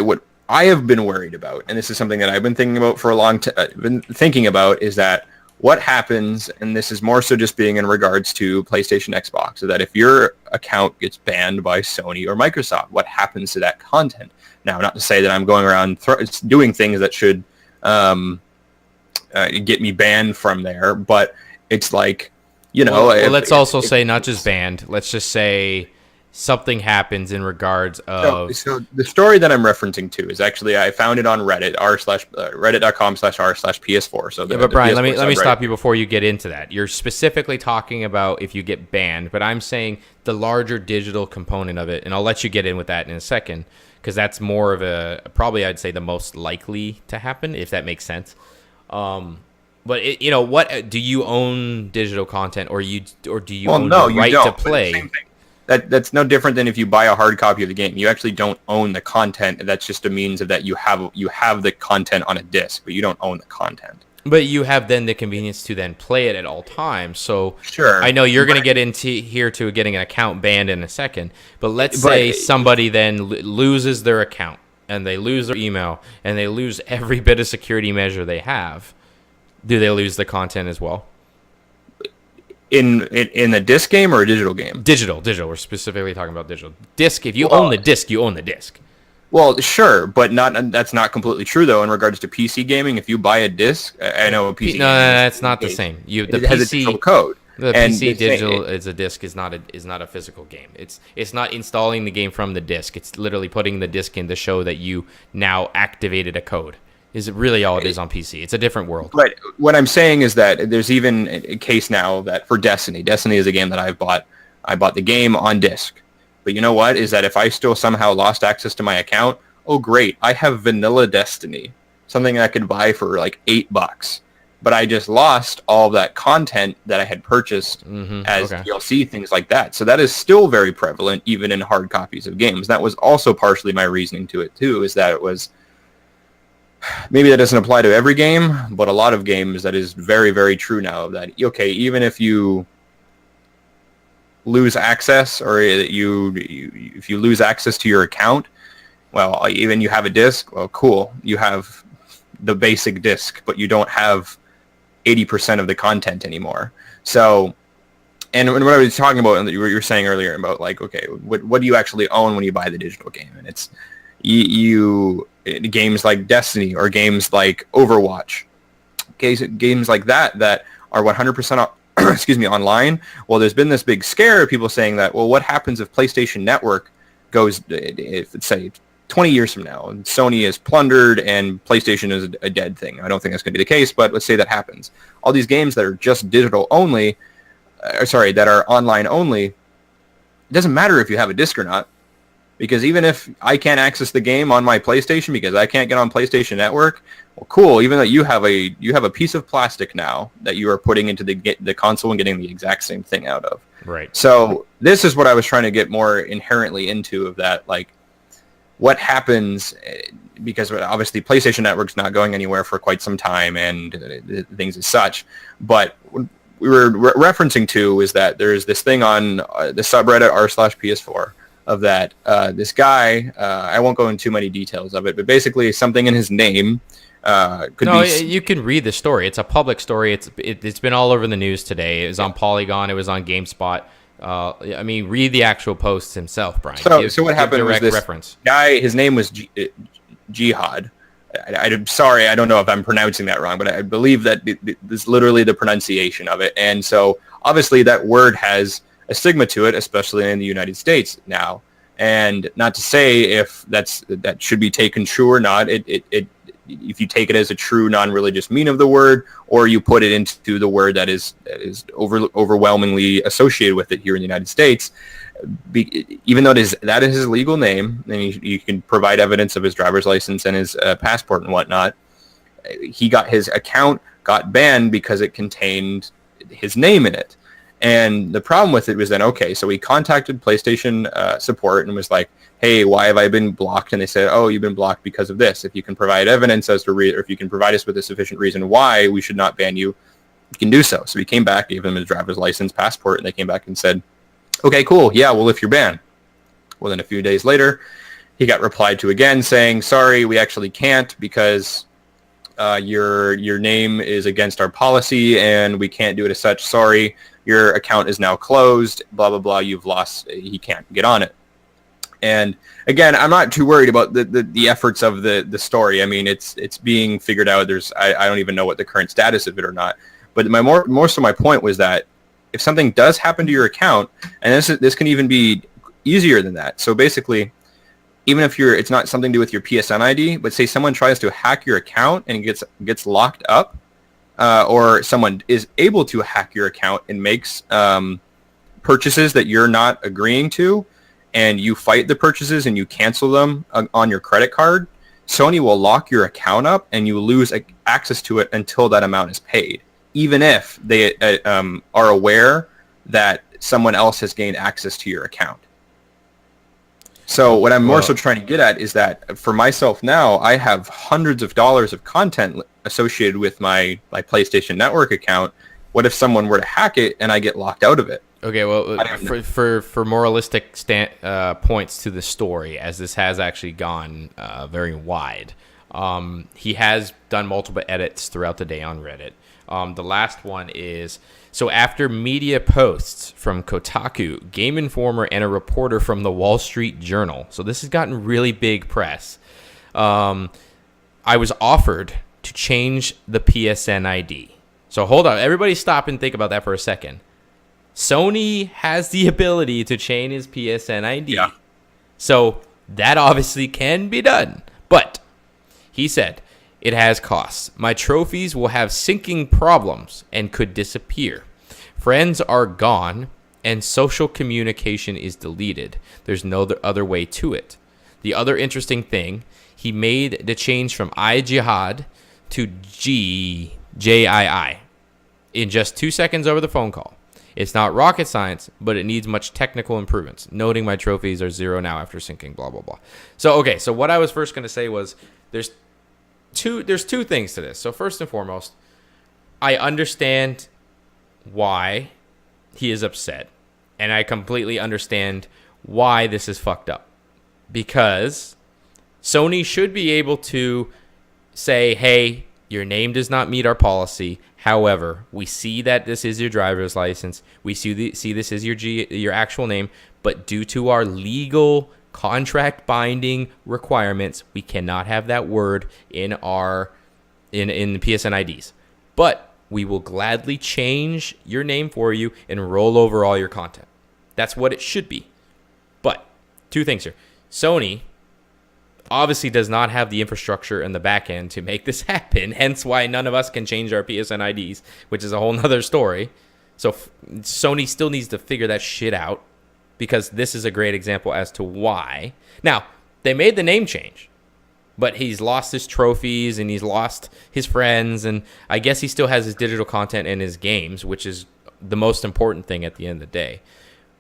what I have been worried about, and this is something that I've been thinking about for a long time, is that what happens, and this is more so just being in regards to PlayStation, Xbox, so that if your account gets banned by Sony or Microsoft, what happens to that content? Now, not to say that I'm going around doing things that should get me banned from there, but it's like, Well, let's also say not just banned. Let's just say something happens in regards of... So the story that I'm referencing to is actually, I found it on Reddit, reddit.com/r/PS4. So but Brian, let me stop you before you get into that. You're specifically talking about if you get banned, but I'm saying the larger digital component of it, and I'll let you get in with that in a second, because that's more of probably I'd say the most likely to happen, if that makes sense. But what do you own digital content, or do you own the right to play? That's no different than if you buy a hard copy of the game. You actually don't own the content. That's just a means of that you have the content on a disc, but you don't own the content. But you have then the convenience to then play it at all times. So sure, I know you're going to get into here to getting an account banned in a second. But let's say somebody then loses their account and they lose their email and they lose every bit of security measure they have. Do they lose the content as well? In a disc game or a digital game? Digital. We're specifically talking about digital. Disc, if you own the disc, you own the disc. Well, sure, but that's not completely true, though, in regards to PC gaming. If you buy a disc, I know a PC... No, that's not the same. It has a digital code. The PC digital as a disc is not a physical game. It's not installing the game from the disc. It's literally putting the disc in to show that you now activated a code. Is it really all it is on PC? It's a different world. But what I'm saying is that there's even a case now that for Destiny is a game that I bought the game on disc. But you know what? Is that if I still somehow lost access to my account, oh great, I have vanilla Destiny, something I could buy for like $8. But I just lost all of that content that I had purchased as DLC, things like that. So that is still very prevalent, even in hard copies of games. That was also partially my reasoning to it too, is that it was... Maybe that doesn't apply to every game, but a lot of games that is very, very true now. That okay, even if you lose access, or if you lose access to your account, well, even you have a disc. Well, cool, you have the basic disc, but you don't have 80% of the content anymore. So, and what I was talking about, and you were saying earlier about like, okay, what do you actually own when you buy the digital game? And it's you games like Destiny or games like Overwatch, games like that are 100% online. Well, there's been this big scare of people saying that, well, what happens if PlayStation Network goes, if it's say 20 years from now, and Sony is plundered and PlayStation is a dead thing? I don't think that's going to be the case, but let's say that happens. All these games that are just digital only, that are online only, it doesn't matter if you have a disc or not. Because even if I can't access the game on my PlayStation because I can't get on PlayStation Network, well, cool. Even though you have a piece of plastic now that you are putting into the console and getting the exact same thing out of. Right. So this is what I was trying to get more inherently into, of that, like, what happens, because obviously PlayStation Network's not going anywhere for quite some time and things as such. But we were referencing to is that there's this thing on the subreddit r/PS4. Of that, this guy, I won't go into too many details of it, but basically something in his name could be... you can read the story. It's a public story. It's been all over the news today. It was on Polygon. It was on GameSpot. I mean, read the actual posts himself, Brian. So what happened was this reference. guy, his name was Jihad. I'm sorry, I don't know if I'm pronouncing that wrong, but I believe that this is literally the pronunciation of it. And so obviously that word has a stigma to it, especially in the United States now. And not to say if that should be taken true or not. If you take it as a true non-religious meaning of the word, or you put it into the word that is overwhelmingly associated with it here in the United States, even though that is his legal name, and you can provide evidence of his driver's license and his passport and whatnot, his account got banned because it contained his name in it. And the problem with it was then, okay, so he contacted PlayStation support and was like, hey, why have I been blocked? And they said, oh, you've been blocked because of this. If you can provide evidence or if you can provide us with a sufficient reason why we should not ban you, you can do so. So he came back, gave them his driver's license, passport, and they came back and said, okay, cool, yeah, we'll lift your ban. Well, then a few days later, he got replied to again saying, sorry, we actually can't because your name is against our policy and we can't do it as such. Sorry, your account is now closed, blah, blah, blah, you've lost, he can't get on it. And again, I'm not too worried about the efforts of the story. I mean, it's being figured out. I don't even know what the current status of it or not. But more so my point was that if something does happen to your account, and this can even be easier than that. So basically, even if it's not something to do with your PSN ID, but say someone tries to hack your account and gets locked up, or someone is able to hack your account and makes purchases that you're not agreeing to, and you fight the purchases and you cancel them on your credit card, Sony will lock your account up and you lose access to it until that amount is paid, even if they are aware that someone else has gained access to your account. So what I'm more so trying to get at is that for myself now, I have hundreds of dollars of content associated with my PlayStation Network account. What if someone were to hack it and I get locked out of it? Okay, well, for moralistic points to the story, as this has actually gone very wide, he has done multiple edits throughout the day on Reddit. The last one is, so after media posts from Kotaku, Game Informer, and a reporter from the Wall Street Journal, so this has gotten really big press, I was offered to change the PSN ID. So hold on, everybody stop and think about that for a second. Sony has the ability to change his PSN ID. Yeah. So that obviously can be done. But he said, it has costs. My trophies will have syncing problems and could disappear. Friends are gone and social communication is deleted. There's no other way to it. The other interesting thing, he made the change from iJihad to JII in just 2 seconds over the phone call. It's not rocket science, but it needs much technical improvements. Noting my trophies are 0 now after syncing, blah, blah, blah. So, okay, so what I was first going to say was there's two things to this. So first and foremost, I understand why he is upset, and I completely understand why this is fucked up. Because Sony should be able to say, hey, your name does not meet our policy. However, we see that this is your driver's license. We see this is your actual name, but due to our legal contract binding requirements, we cannot have that word in the PSN IDs. But we will gladly change your name for you and roll over all your content. That's what it should be. But two things here. Sony obviously does not have the infrastructure and the back end to make this happen, hence why none of us can change our PSN IDs, which is a whole nother story. So Sony still needs to figure that shit out, because this is a great example as to why. Now, they made the name change, but he's lost his trophies and he's lost his friends, and I guess he still has his digital content and his games, which is the most important thing at the end of the day.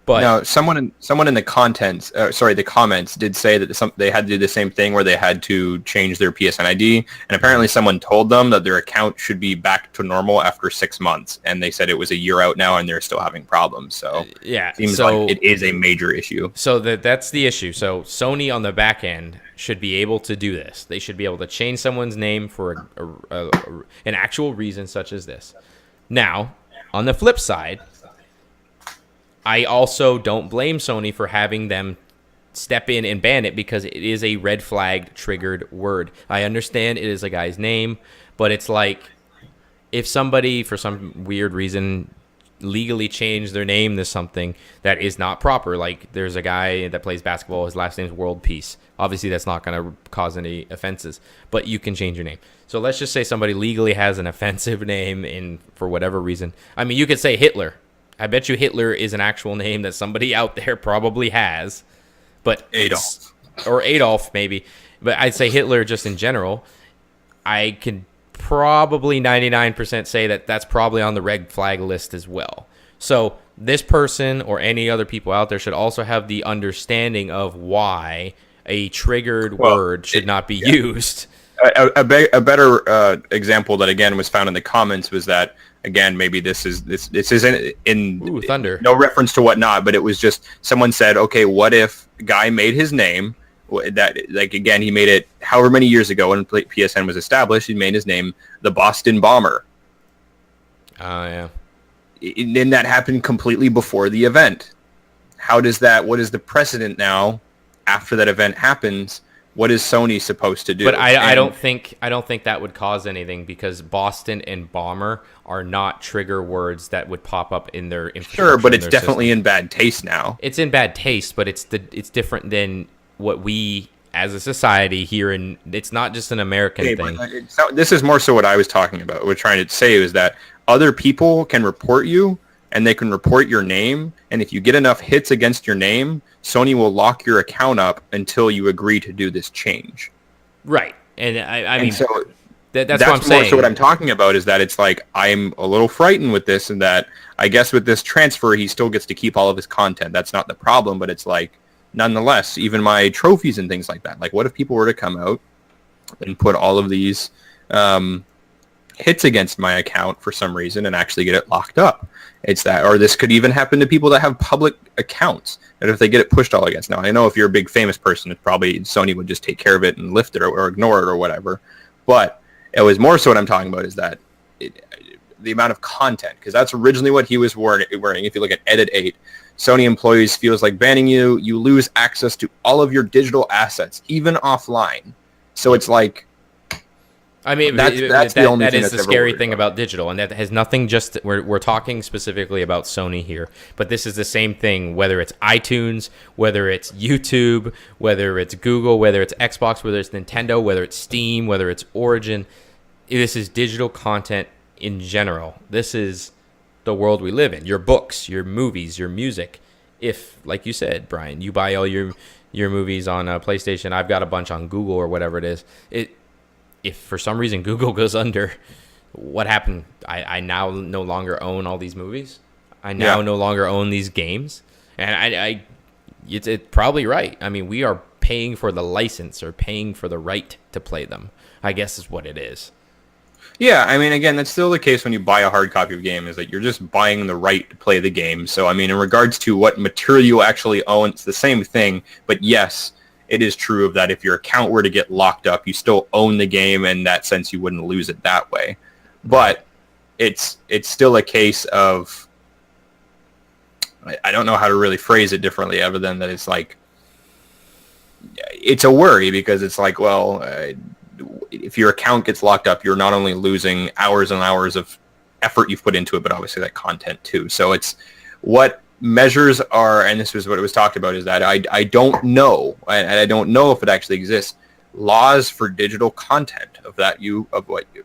But now, someone in the the comments did say that they had to do the same thing where they had to change their PSN ID, and apparently someone told them that their account should be back to normal after 6 months, and they said it was a year out now and they're still having problems. So yeah, it seems like it is a major issue. So that's the issue. So Sony on the back end should be able to do this. They should be able to change someone's name for an actual reason such as this. Now, on the flip side, I also don't blame Sony for having them step in and ban it because it is a red flagged triggered word. I understand it is a guy's name, but it's like if somebody for some weird reason legally changed their name to something that is not proper, like there's a guy that plays basketball, his last name's World Peace. Obviously that's not going to cause any offenses, but you can change your name. So let's just say somebody legally has an offensive name in for whatever reason. I mean, you could say Hitler. I bet you Hitler is an actual name that somebody out there probably has. But Adolf. Or Adolf, maybe. But I'd say Hitler just in general. I could probably 99% say that that's probably on the red flag list as well. So this person or any other people out there should also have the understanding of why a triggered word should not be used. A better example that, again, was found in the comments was that, again, maybe this isn't in thunder. No reference to whatnot, but it was just someone said, okay, what if a guy made his name that, like, again, he made it however many years ago when PSN was established, he made his name the Boston Bomber. Oh, yeah. Then that happened completely before the event. What is the precedent now after that event happens? What is Sony supposed to do? But I don't think that would cause anything because Boston and Bomber are not trigger words that would pop up in their infrastructure. Sure, but it's definitely in bad taste now. It's in bad taste, but it's different than what we as a society here, and it's not just an American thing. This is more so what I was talking about. What we're trying to say is that other people can report you, and they can report your name, and if you get enough hits against your name, Sony will lock your account up until you agree to do this change. Right. And I mean, so that's what I'm saying. So what I'm talking about is that it's like, I'm a little frightened with this, and that I guess with this transfer, he still gets to keep all of his content. That's not the problem, but it's like, nonetheless, even my trophies and things like that. Like, what if people were to come out and put all of these hits against my account for some reason and actually get it locked up? It's that, or this could even happen to people that have public accounts, that if they get it pushed all against. Now, I know if you're a big famous person, it's probably Sony would just take care of it and lift it or ignore it or whatever. But it was more so what I'm talking about is that the amount of content, because that's originally what he was wearing. If you look at Edit 8, Sony employees feels like banning you. You lose access to all of your digital assets, even offline. So it's like, I mean, that's the only thing that's the scary thing about digital, and that has nothing. Just we're talking specifically about Sony here, but this is the same thing. Whether it's iTunes, whether it's YouTube, whether it's Google, whether it's Xbox, whether it's Nintendo, whether it's Steam, whether it's Origin, this is digital content in general. This is the world we live in. Your books, your movies, your music. If, like you said, Brian, you buy all your movies on PlayStation, I've got a bunch on Google or whatever it is. If for some reason Google goes under, what happened? I now no longer own all these movies. I now no longer own these games. And it's probably right. I mean, we are paying for the license or paying for the right to play them, I guess is what it is. Yeah, I mean, again, that's still the case when you buy a hard copy of a game, is that you're just buying the right to play the game. So, I mean, in regards to what material you actually own, it's the same thing. But yes, it is true of that if your account were to get locked up, you still own the game. In that sense, you wouldn't lose it that way. But it's still a case of, I don't know how to really phrase it differently other than that it's like, it's a worry because it's like, well, if your account gets locked up, you're not only losing hours and hours of effort you've put into it, but obviously that content too. So it's what measures are, and this was what it was talked about, is that I don't know, and I don't know if it actually exists, laws for digital content of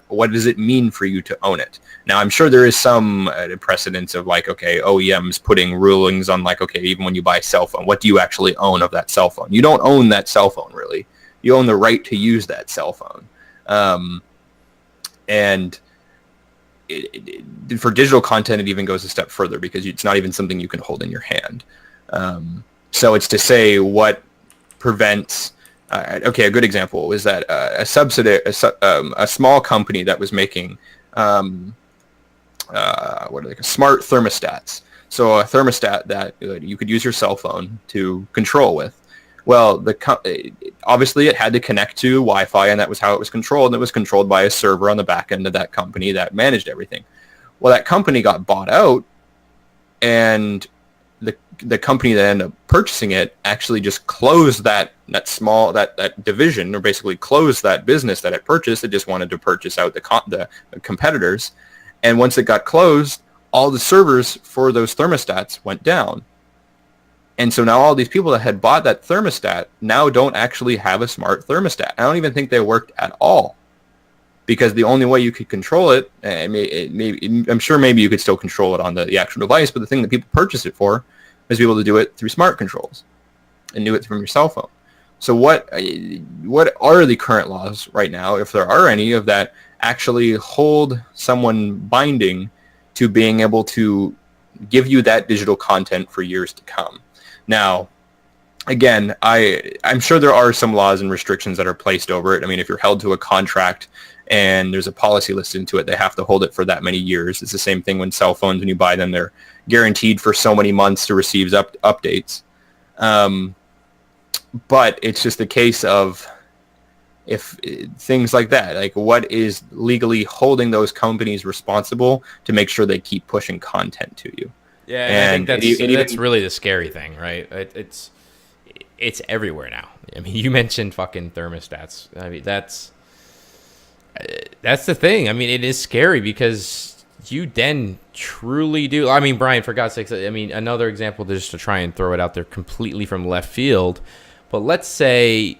what does it mean for you to own it. Now, I'm sure there is some precedence of like, okay, OEMs putting rulings on like, okay, even when you buy a cell phone, what do you actually own of that cell phone? You don't own that cell phone, really. You own the right to use that cell phone. And for digital content, it even goes a step further because it's not even something you can hold in your hand. So it's to say what prevents. Okay, a good example is that a small company that was making smart thermostats. So a thermostat that you could use your cell phone to control with. Well, obviously it had to connect to Wi-Fi, and that was how it was controlled. And it was controlled by a server on the back end of that company that managed everything. Well, that company got bought out, and the company that ended up purchasing it actually just closed that division, or basically closed that business that it purchased. It just wanted to purchase out the competitors, and once it got closed, all the servers for those thermostats went down. And so now all these people that had bought that thermostat now don't actually have a smart thermostat. I don't even think they worked at all, because the only way you could control it, I'm sure maybe you could still control it on the actual device, but the thing that people purchased it for is be able to do it through smart controls and do it from your cell phone. So what are the current laws right now, if there are any, of that actually hold someone binding to being able to give you that digital content for years to come? Now, again, I'm sure there are some laws and restrictions that are placed over it. I mean, if you're held to a contract and there's a policy listed into it, they have to hold it for that many years. It's the same thing when cell phones, when you buy them, they're guaranteed for so many months to receive updates. But it's just a case of if things like that, like what is legally holding those companies responsible to make sure they keep pushing content to you. Yeah, and I think that's really the scary thing, right? It's everywhere now. I mean, you mentioned fucking thermostats. I mean, that's the thing. I mean, it is scary because you then truly do. I mean, Brian, for God's sakes, I mean, another example just to try and throw it out there completely from left field. But let's say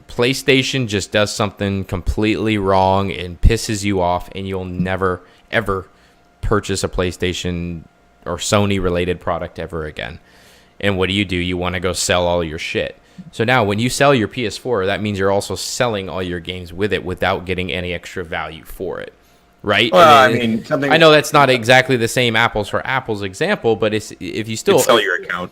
PlayStation just does something completely wrong and pisses you off, and you'll never, ever purchase a PlayStation or Sony-related product ever again. And what do? You want to go sell all your shit. So now when you sell your PS4, that means you're also selling all your games with it without getting any extra value for it, right? Well, I know that's not exactly the same apples for apples example, but if you still sell your account.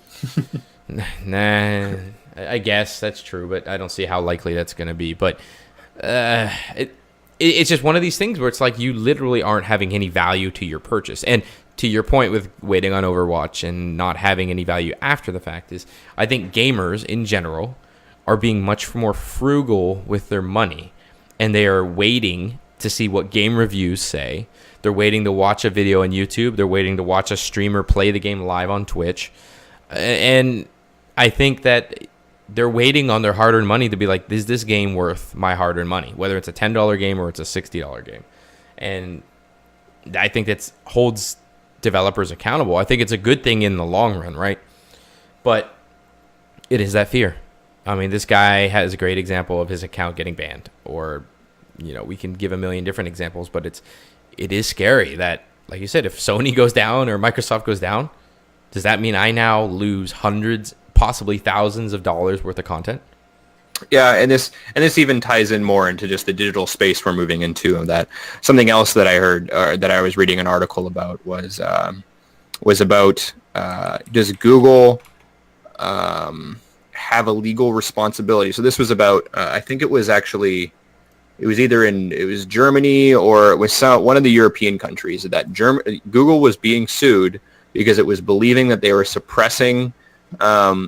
Nah, I guess that's true, but I don't see how likely that's going to be. But it's just one of these things where it's like you literally aren't having any value to your purchase. And to your point with waiting on Overwatch and not having any value after the fact is, I think gamers in general are being much more frugal with their money, and they are waiting to see what game reviews say. They're waiting to watch a video on YouTube. They're waiting to watch a streamer play the game live on Twitch. And I think that they're waiting on their hard-earned money to be like, is this game worth my hard-earned money? Whether it's a $10 game or it's a $60 game. And I think that holds developers accountable. I think it's a good thing in the long run, right? But it is that fear. I mean, this guy has a great example of his account getting banned. Or, we can give a million different examples, but it is scary that, like you said, if Sony goes down or Microsoft goes down, does that mean I now lose hundreds, possibly thousands of dollars worth of content? Yeah, and this even ties in more into just the digital space we're moving into. And that something else that I heard, or that I was reading an article about, was about does Google have a legal responsibility? So this was about I think it was Germany, or it was one of the European countries, that Google was being sued because it was believing that they were suppressing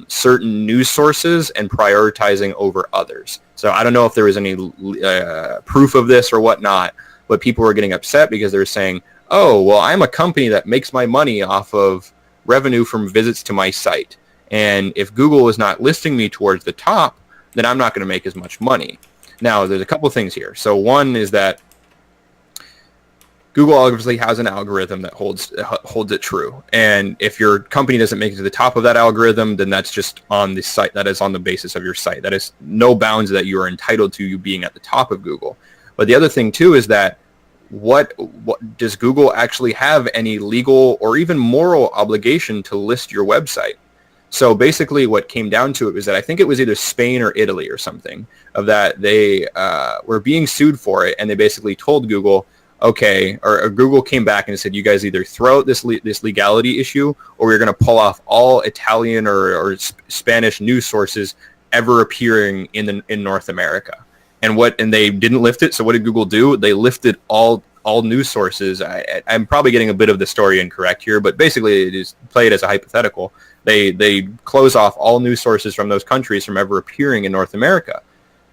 certain news sources and prioritizing over others. So I don't know if there was any proof of this or whatnot, but people were getting upset because they were saying, oh, well, I'm a company that makes my money off of revenue from visits to my site. And if Google is not listing me towards the top, then I'm not going to make as much money. Now, there's a couple of things here. So one is that Google obviously has an algorithm that holds it true. And if your company doesn't make it to the top of that algorithm, then that's just on the site. That is on the basis of your site. That is no bounds that you are entitled to you being at the top of Google. But the other thing, too, is that what does Google actually have any legal or even moral obligation to list your website? So basically what came down to it was that I think it was either Spain or Italy or something of that they were being sued for it. And they basically told Google, okay, or Google came back and said, you guys either throw out this legality issue, or we're going to pull off all Italian or Spanish news sources ever appearing in North America. And they didn't lift it. So what did Google do? They lifted all news sources. I'm probably getting a bit of the story incorrect here, but basically it is played as a hypothetical. They close off all news sources from those countries from ever appearing in North America.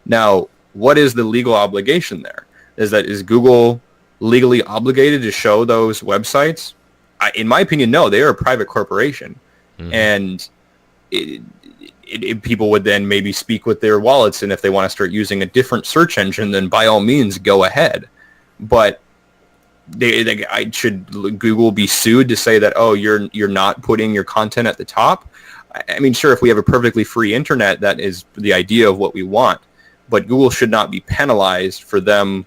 Now, what is the legal obligation there? Is Google legally obligated to show those websites? In my opinion, no. They are a private corporation. And people would then maybe speak with their wallets, and if they want to start using a different search engine, then by all means go ahead. But should Google be sued to say that, oh, you're not putting your content at the top? I mean, sure, if we have a perfectly free internet, that is the idea of what we want. But Google should not be penalized for them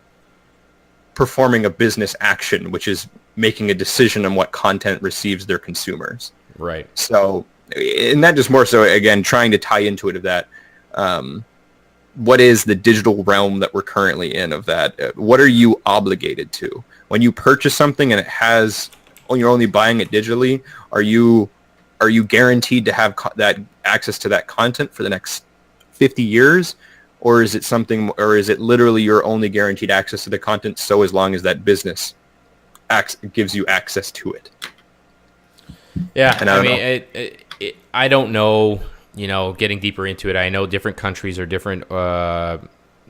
performing a business action, which is making a decision on what content receives their consumers. Right. So, and that just more so, again, trying to tie into it of that, what is the digital realm that we're currently in of that? What are you obligated to? When you purchase something and you're only buying it digitally, are you guaranteed to have that access to that content for the next 50 years? Or is it literally you're only guaranteed access to the content so as long as that business gives you access to it? Yeah, I don't know, getting deeper into it, I know different countries or different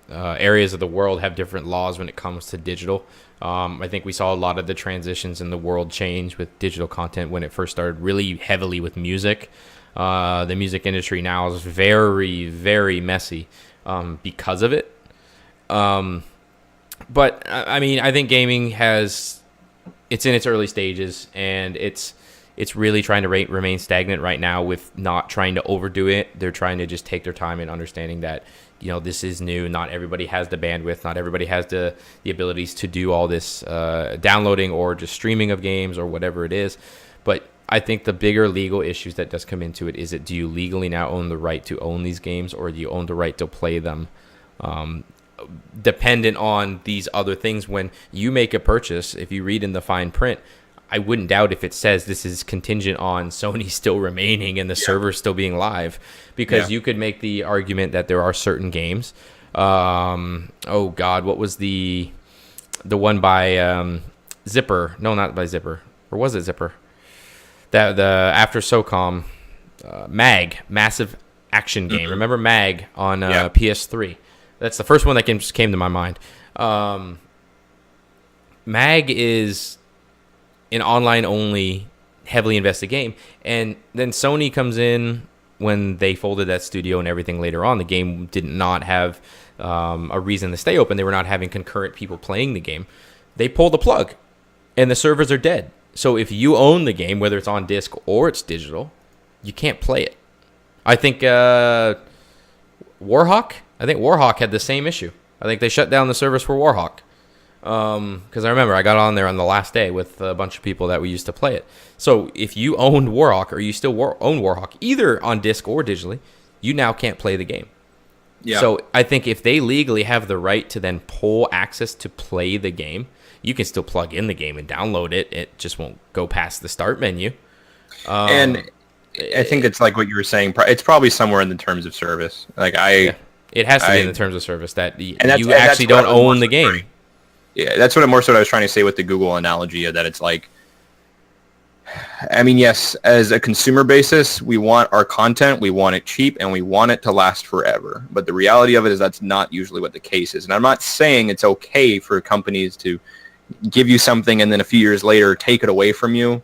areas of the world have different laws when it comes to digital. I think we saw a lot of the transitions in the world change with digital content when it first started really heavily with music. The music industry now is very, very messy because of it. But, I mean, I think gaming it's in its early stages, and it's really trying to remain stagnant right now with not trying to overdo it. They're trying to just take their time and understanding that, this is new. Not everybody has the bandwidth. Not everybody has the abilities to do all this downloading or just streaming of games or whatever it is. But I think the bigger legal issues that does come into it is do you legally now own the right to own these games, or do you own the right to play them? Dependent on these other things. When you make a purchase, if you read in the fine print, I wouldn't doubt if it says this is contingent on Sony still remaining and the server still being live, because you could make the argument that there are certain games. Oh God, what was the one by Zipper? No, not by Zipper. Or was it Zipper? The after SOCOM, Massive Action Game. Remember Mag on PS3? That's the first one that came to my mind. Mag is an online-only, heavily invested game. And then Sony comes in when they folded that studio and everything later on. The game did not have a reason to stay open. They were not having concurrent people playing the game. They pulled the plug, and the servers are dead. So if you own the game, whether it's on disc or it's digital, you can't play it. I think Warhawk had the same issue. I think they shut down the servers for Warhawk. Because I remember I got on there on the last day with a bunch of people that we used to play it. So if you owned Warhawk, or you still own Warhawk, either on disc or digitally, you now can't play the game. Yeah. So I think if they legally have the right to then pull access to play the game, you can still plug in the game and download it. It just won't go past the start menu. And I think it's like what you were saying. It's probably somewhere in the terms of service. It has to be in the terms of service that you actually don't own the game. Yeah, that's what I was trying to say with the Google analogy, of that it's like, I mean, yes, as a consumer basis, we want our content, we want it cheap, and we want it to last forever. But the reality of it is that's not usually what the case is. And I'm not saying it's okay for companies to give you something and then a few years later take it away from you.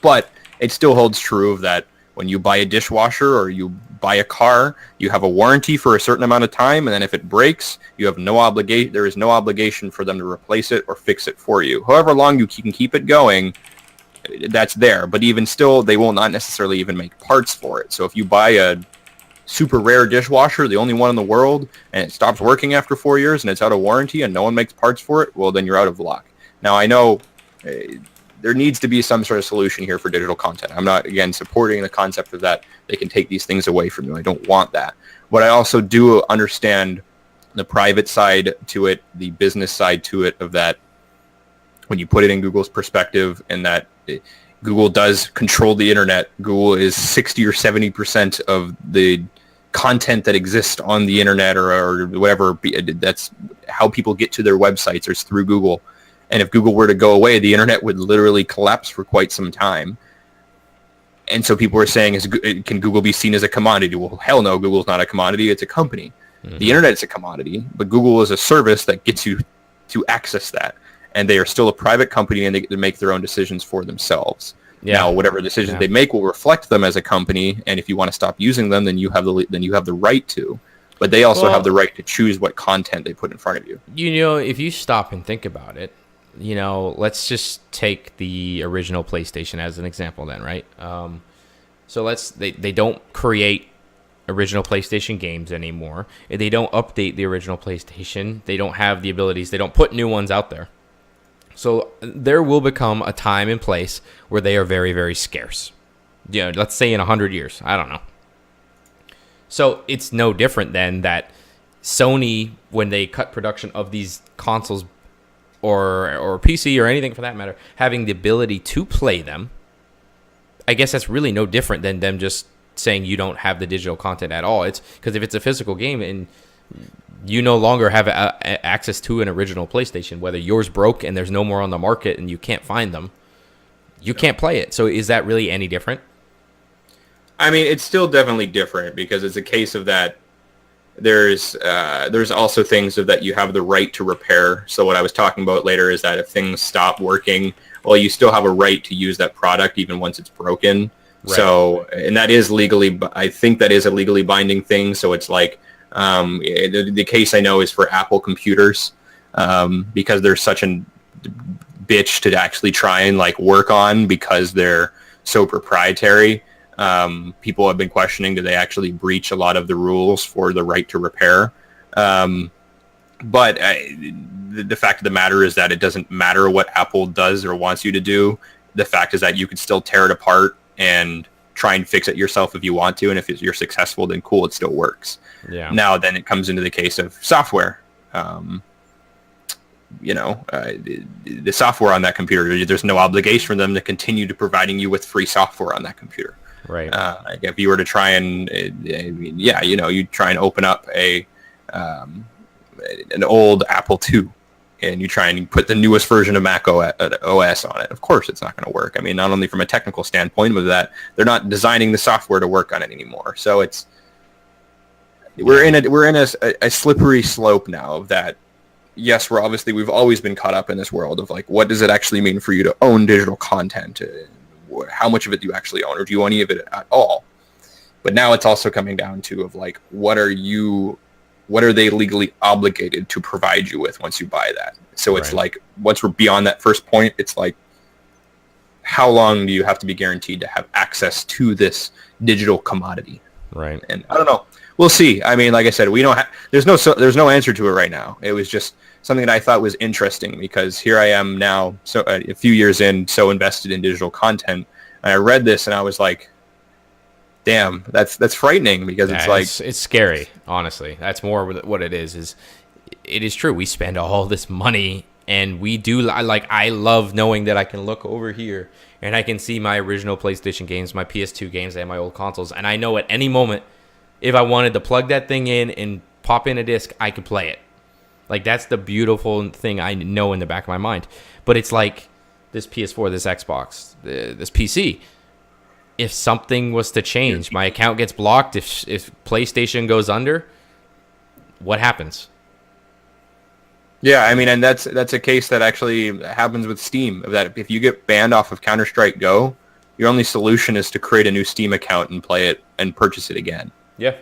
But it still holds true of that when you buy a dishwasher or you buy a car, you have a warranty for a certain amount of time, and then if it breaks, you have no obligation. There is no obligation for them to replace it or fix it for you. However long you can keep it going, that's there. But even still, they will not necessarily even make parts for it. So if you buy a super rare dishwasher, the only one in the world, and it stops working after 4 years and it's out of warranty and no one makes parts for it, well, then you're out of luck. Now, I know there needs to be some sort of solution here for digital content. I'm not, again, supporting the concept of that they can take these things away from you. I don't want that. But I also do understand the private side to it, the business side to it, of that when you put it in Google's perspective, and that Google does control the internet. Google is 60 or 70% of the content that exists on the internet, or whatever. That's how people get to their websites, or it's through Google. And if Google were to go away, the internet would literally collapse for quite some time. And so people were saying, can Google be seen as a commodity? Well, hell no, Google's not a commodity. It's a company. Mm-hmm. The internet is a commodity, but Google is a service that gets you to access that. And they are still a private company, and they get to make their own decisions for themselves. Now, whatever decisions they make will reflect them as a company, and if you want to stop using them, then you have the right to. But they also have the right to choose what content they put in front of you. If you stop and think about it, let's just take the original PlayStation as an example then, right? So they don't create original PlayStation games anymore. They don't update the original PlayStation. They don't have the abilities. They don't put new ones out there. So there will become a time and place where they are very, very scarce. Let's say in 100 years. I don't know. So it's no different than that Sony, when they cut production of these consoles or PC or anything for that matter, having the ability to play them, I guess that's really no different than them just saying you don't have the digital content at all. It's because if it's a physical game and you no longer have access to an original PlayStation, whether yours broke and there's no more on the market and you can't find them, you can't play it. So is that really any different? I mean, it's still definitely different because it's a case of that there's also things of that you have the right to repair. So what I was talking about later is that if things stop working, well, you still have a right to use that product even once it's broken. Right. So, and that is I think that is a legally binding thing. So it's like, the case I know is for Apple computers, because they're such a bitch to actually try and work on because they're so proprietary. People have been questioning, do they actually breach a lot of the rules for the right to repair? But the fact of the matter is that it doesn't matter what Apple does or wants you to do. The fact is that you can still tear it apart and try and fix it yourself if you want to, and if you're successful, then cool, it still works. Yeah. Now, then it comes into the case of software. The software on that computer, there's no obligation for them to continue to providing you with free software on that computer. Right. If you were to try and, you try and open up an old Apple.2, and you try and put the newest version of Mac OS on it, of course it's not going to work. I mean, not only from a technical standpoint, but that they're not designing the software to work on it anymore. So we're in a slippery slope now of that. Yes, we've always been caught up in this world of what does it actually mean for you to own digital content? How much of it do you actually own, or do you own any of it at all? But now it's also coming down to what are they legally obligated to provide you with once you buy that? So it's once we're beyond that first point, it's how long do you have to be guaranteed to have access to this digital commodity? Right. And I don't know. We'll see. I mean, like I said, we don't there's no answer to it right now. It was just something that I thought was interesting because here I am now, so a few years in, so invested in digital content. And I read this and I was like, damn, that's frightening because it's scary, honestly. That's more what it is it is true. We spend all this money and we do I love knowing that I can look over here and I can see my original PlayStation games, my PS2 games, and my old consoles, and I know at any moment if I wanted to plug that thing in and pop in a disc, I could play it. That's the beautiful thing I know in the back of my mind. But it's this PS4, this Xbox, this PC. If something was to change, my account gets blocked, if PlayStation goes under, what happens? Yeah, I mean, and that's a case that actually happens with Steam. That if you get banned off of Counter-Strike Go, your only solution is to create a new Steam account and play it and purchase it again. Yeah.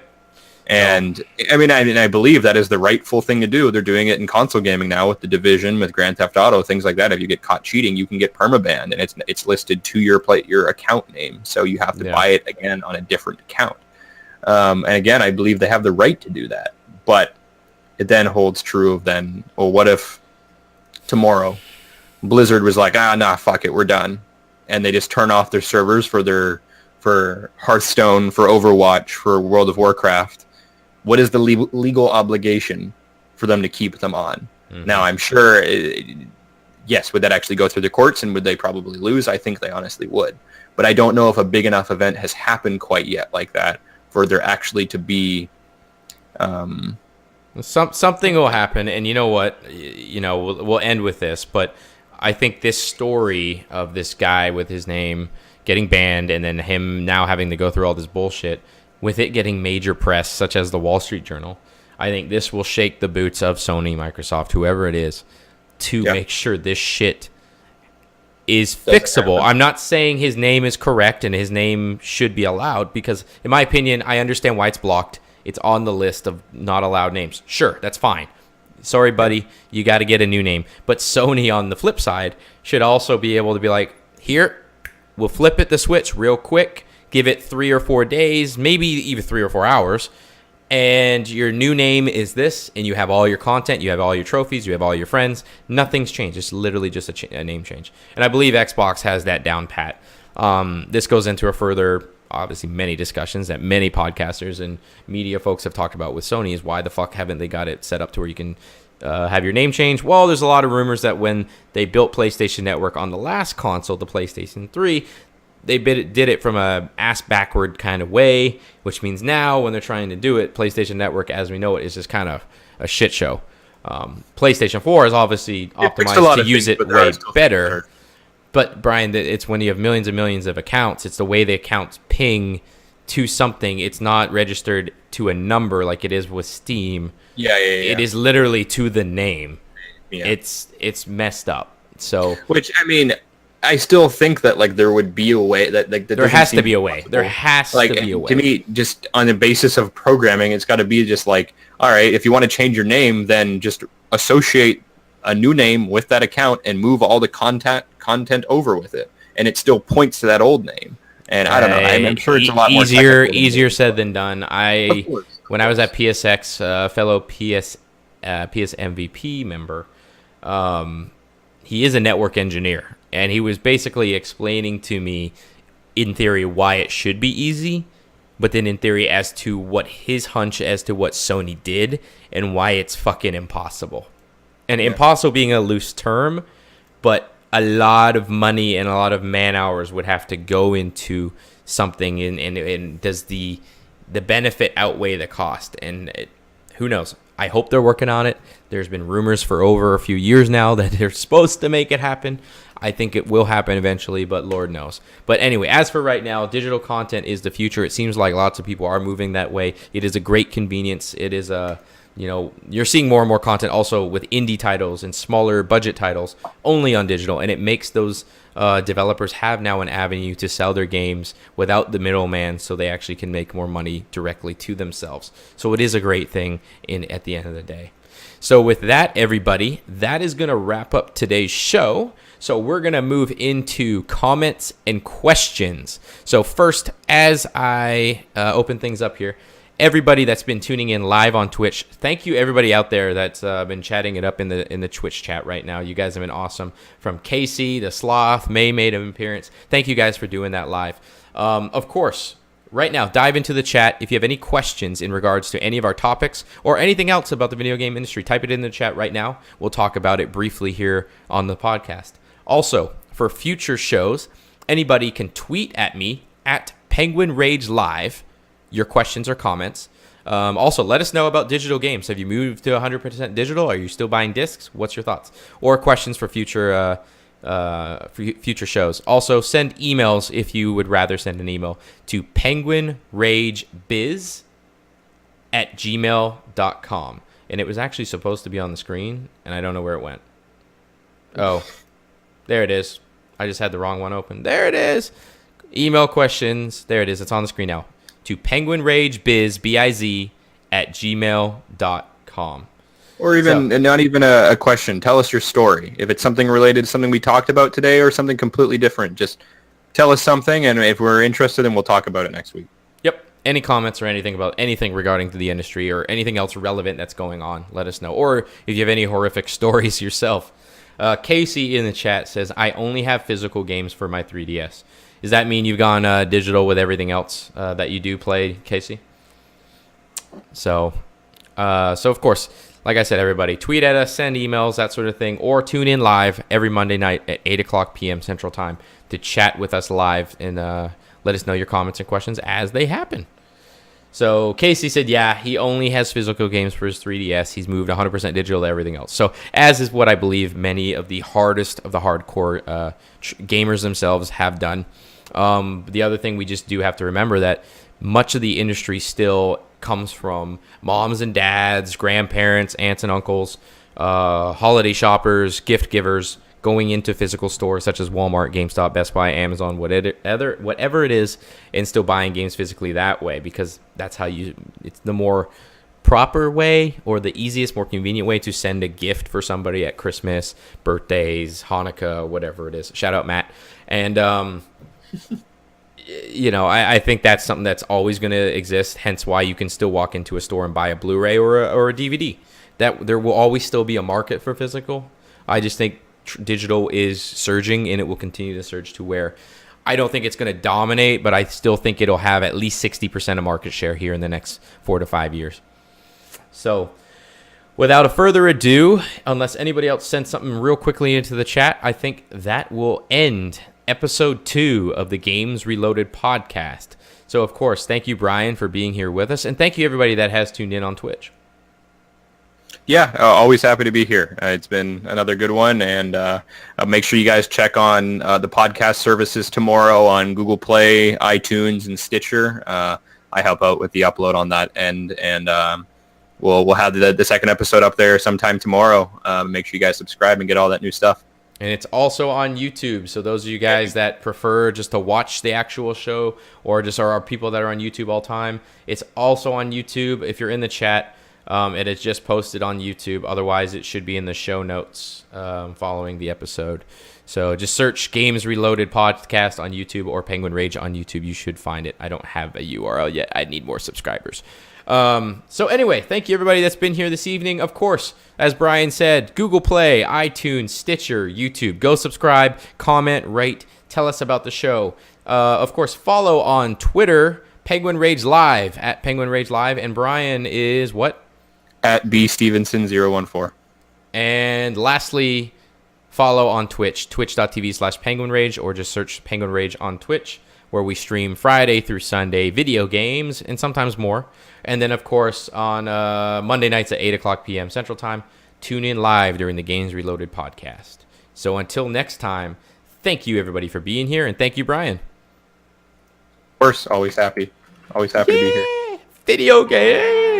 And I mean, I believe that is the rightful thing to do. They're doing it in console gaming now with The Division, with Grand Theft Auto, things like that. If you get caught cheating, you can get permabanned, and it's listed to your account name, so you have to buy it again on a different account. And again, I believe they have the right to do that, but it then holds true of what if tomorrow Blizzard was like, nah, fuck it, we're done, and they just turn off their servers for Hearthstone, for Overwatch, for World of Warcraft. What is the legal obligation for them to keep them on? Mm-hmm. Now, I'm sure, yes, would that actually go through the courts and would they probably lose? I think they honestly would. But I don't know if a big enough event has happened quite yet like that for there actually to be... Something will happen, and you know what? We'll end with this, but I think this story of this guy with his name getting banned and then him now having to go through all this bullshit, with it getting major press, such as the Wall Street Journal, I think this will shake the boots of Sony, Microsoft, whoever it is, to make sure this shit is fixable. I'm not saying his name is correct and his name should be allowed, because in my opinion, I understand why it's blocked. It's on the list of not allowed names. Sure, that's fine. Sorry, buddy, you got to get a new name. But Sony, on the flip side, should also be able to be like, here, we'll flip the switch real quick, give it 3 or 4 days, maybe even 3 or 4 hours, and your new name is this, and you have all your content, you have all your trophies, you have all your friends. Nothing's changed. It's literally just a name change. And I believe Xbox has that down pat. This goes into a further, obviously, many discussions that many podcasters and media folks have talked about with Sony, is why the fuck haven't they got it set up to where you can have your name change? Well, there's a lot of rumors that when they built PlayStation Network on the last console, the PlayStation 3, they did it from a ass backward kind of way, which means now when they're trying to do it, PlayStation Network as we know it is just kind of a shit show. PlayStation 4 is obviously optimized to use it way better. But Brian, it's when you have millions and millions of accounts, it's the way the accounts ping to something. It's not registered to a number like it is with Steam. Yeah. It is literally to the name. Yeah. It's messed up. So, which, I mean, I still think that like there would be a way that like there has to be a way. There has to be a way. To me, just on the basis of programming, it's got to be just like, all right, if you want to change your name, then just associate a new name with that account and move all the content over with it, and it still points to that old name. And I don't know. I'm sure it's a lot more easier said than done. When I was at PSX, fellow PS MVP member, he is a network engineer, and he was basically explaining to me, in theory, why it should be easy, but then in theory as to what his hunch as to what Sony did and why it's fucking impossible. And impossible being a loose term, but a lot of money and a lot of man hours would have to go into something, and does the benefit outweigh the cost? And who knows? I hope they're working on it. There's been rumors for over a few years now that they're supposed to make it happen. I think it will happen eventually, but Lord knows. But anyway, as for right now, digital content is the future. It seems like lots of people are moving that way. It is a great convenience. It is you're seeing more and more content also with indie titles and smaller budget titles only on digital, and it makes those developers have now an avenue to sell their games without the middleman, so they actually can make more money directly to themselves. So it is a great thing at the end of the day. So with that, everybody, that is going to wrap up today's show. So we're going to move into comments and questions. So first, as I open things up here, everybody that's been tuning in live on Twitch, thank you everybody out there that's been chatting it up in the Twitch chat right now. You guys have been awesome. From Casey to Sloth, May made an appearance. Thank you guys for doing that live. Of course, right now, dive into the chat. If you have any questions in regards to any of our topics or anything else about the video game industry, type it in the chat right now. We'll talk about it briefly here on the podcast. Also, for future shows, anybody can tweet at me at PenguinRage Live your questions or comments. Also, let us know about digital games. Have you moved to 100% digital? Are you still buying discs? What's your thoughts? Or questions for future shows. Also, send emails if you would rather send an email to penguinragebiz@gmail.com. And it was actually supposed to be on the screen, and I don't know where it went. Oh, there it is. I just had the wrong one open. There it is. Email questions. There it is. It's on the screen now. To penguinragebiz, biz@gmail.com. Or even, and not even a question. Tell us your story. If it's something related to something we talked about today or something completely different, just tell us something, and if we're interested, then we'll talk about it next week. Yep. Any comments or anything about anything regarding to the industry or anything else relevant that's going on, let us know. Or if you have any horrific stories yourself. Casey in the chat says, I only have physical games for my 3DS. Does that mean you've gone digital with everything else that you do play, Casey? So of course, like I said, everybody, tweet at us, send emails, that sort of thing, or tune in live every Monday night at 8 o'clock p.m. Central Time to chat with us live and let us know your comments and questions as they happen. So Casey said, yeah, he only has physical games for his 3DS. He's moved 100% digital to everything else. So as is what I believe many of the hardest of the hardcore gamers themselves have done. The other thing we just do have to remember that much of the industry still comes from moms and dads, grandparents, aunts and uncles, holiday shoppers, gift givers, going into physical stores such as Walmart, GameStop, Best Buy, Amazon, whatever it is, and still buying games physically that way, because that's how it's the more proper way, or the easiest, more convenient way to send a gift for somebody at Christmas, birthdays, Hanukkah, whatever it is. Shout out Matt. And I think that's something that's always going to exist, hence why you can still walk into a store and buy a Blu-ray or a DVD. That there will always still be a market for physical. I just think digital is surging, and it will continue to surge to where I don't think it's going to dominate, but I still think it'll have at least 60% of market share here in the next 4 to 5 years. So without a further ado, unless anybody else sends something real quickly into the chat, I think that will end episode 2 of the Games Reloaded podcast. So, of course, thank you, Brian, for being here with us, and thank you, everybody that has tuned in on Twitch. Yeah, always happy to be here. It's been another good one, and make sure you guys check on the podcast services tomorrow on Google Play, iTunes, and Stitcher. I help out with the upload on that end, and we'll have the second episode up there sometime tomorrow. Make sure you guys subscribe and get all that new stuff. And it's also on YouTube. So those of you guys that prefer just to watch the actual show, or just are people that are on YouTube all the time, it's also on YouTube. If you're in the chat, it is just posted on YouTube. Otherwise, it should be in the show notes following the episode. So just search Games Reloaded Podcast on YouTube or PenguinRage on YouTube. You should find it. I don't have a URL yet. I need more subscribers. So anyway, thank you everybody that's been here this evening. Of course, as Brian said, Google Play, iTunes, Stitcher, YouTube. Go subscribe, comment, rate, tell us about the show. Of course, follow on Twitter, PenguinRage Live, at PenguinRage Live. And Brian is what? At bstevenson014. And lastly, follow on Twitch, twitch.tv/PenguinRage, or just search PenguinRage on Twitch, where we stream Friday through Sunday video games and sometimes more. And then, of course, on Monday nights at 8 o'clock p.m. Central Time, tune in live during the Games Reloaded podcast. So until next time, thank you, everybody, for being here, and thank you, Brian. Of course, always happy. Always happy to be here. Video game!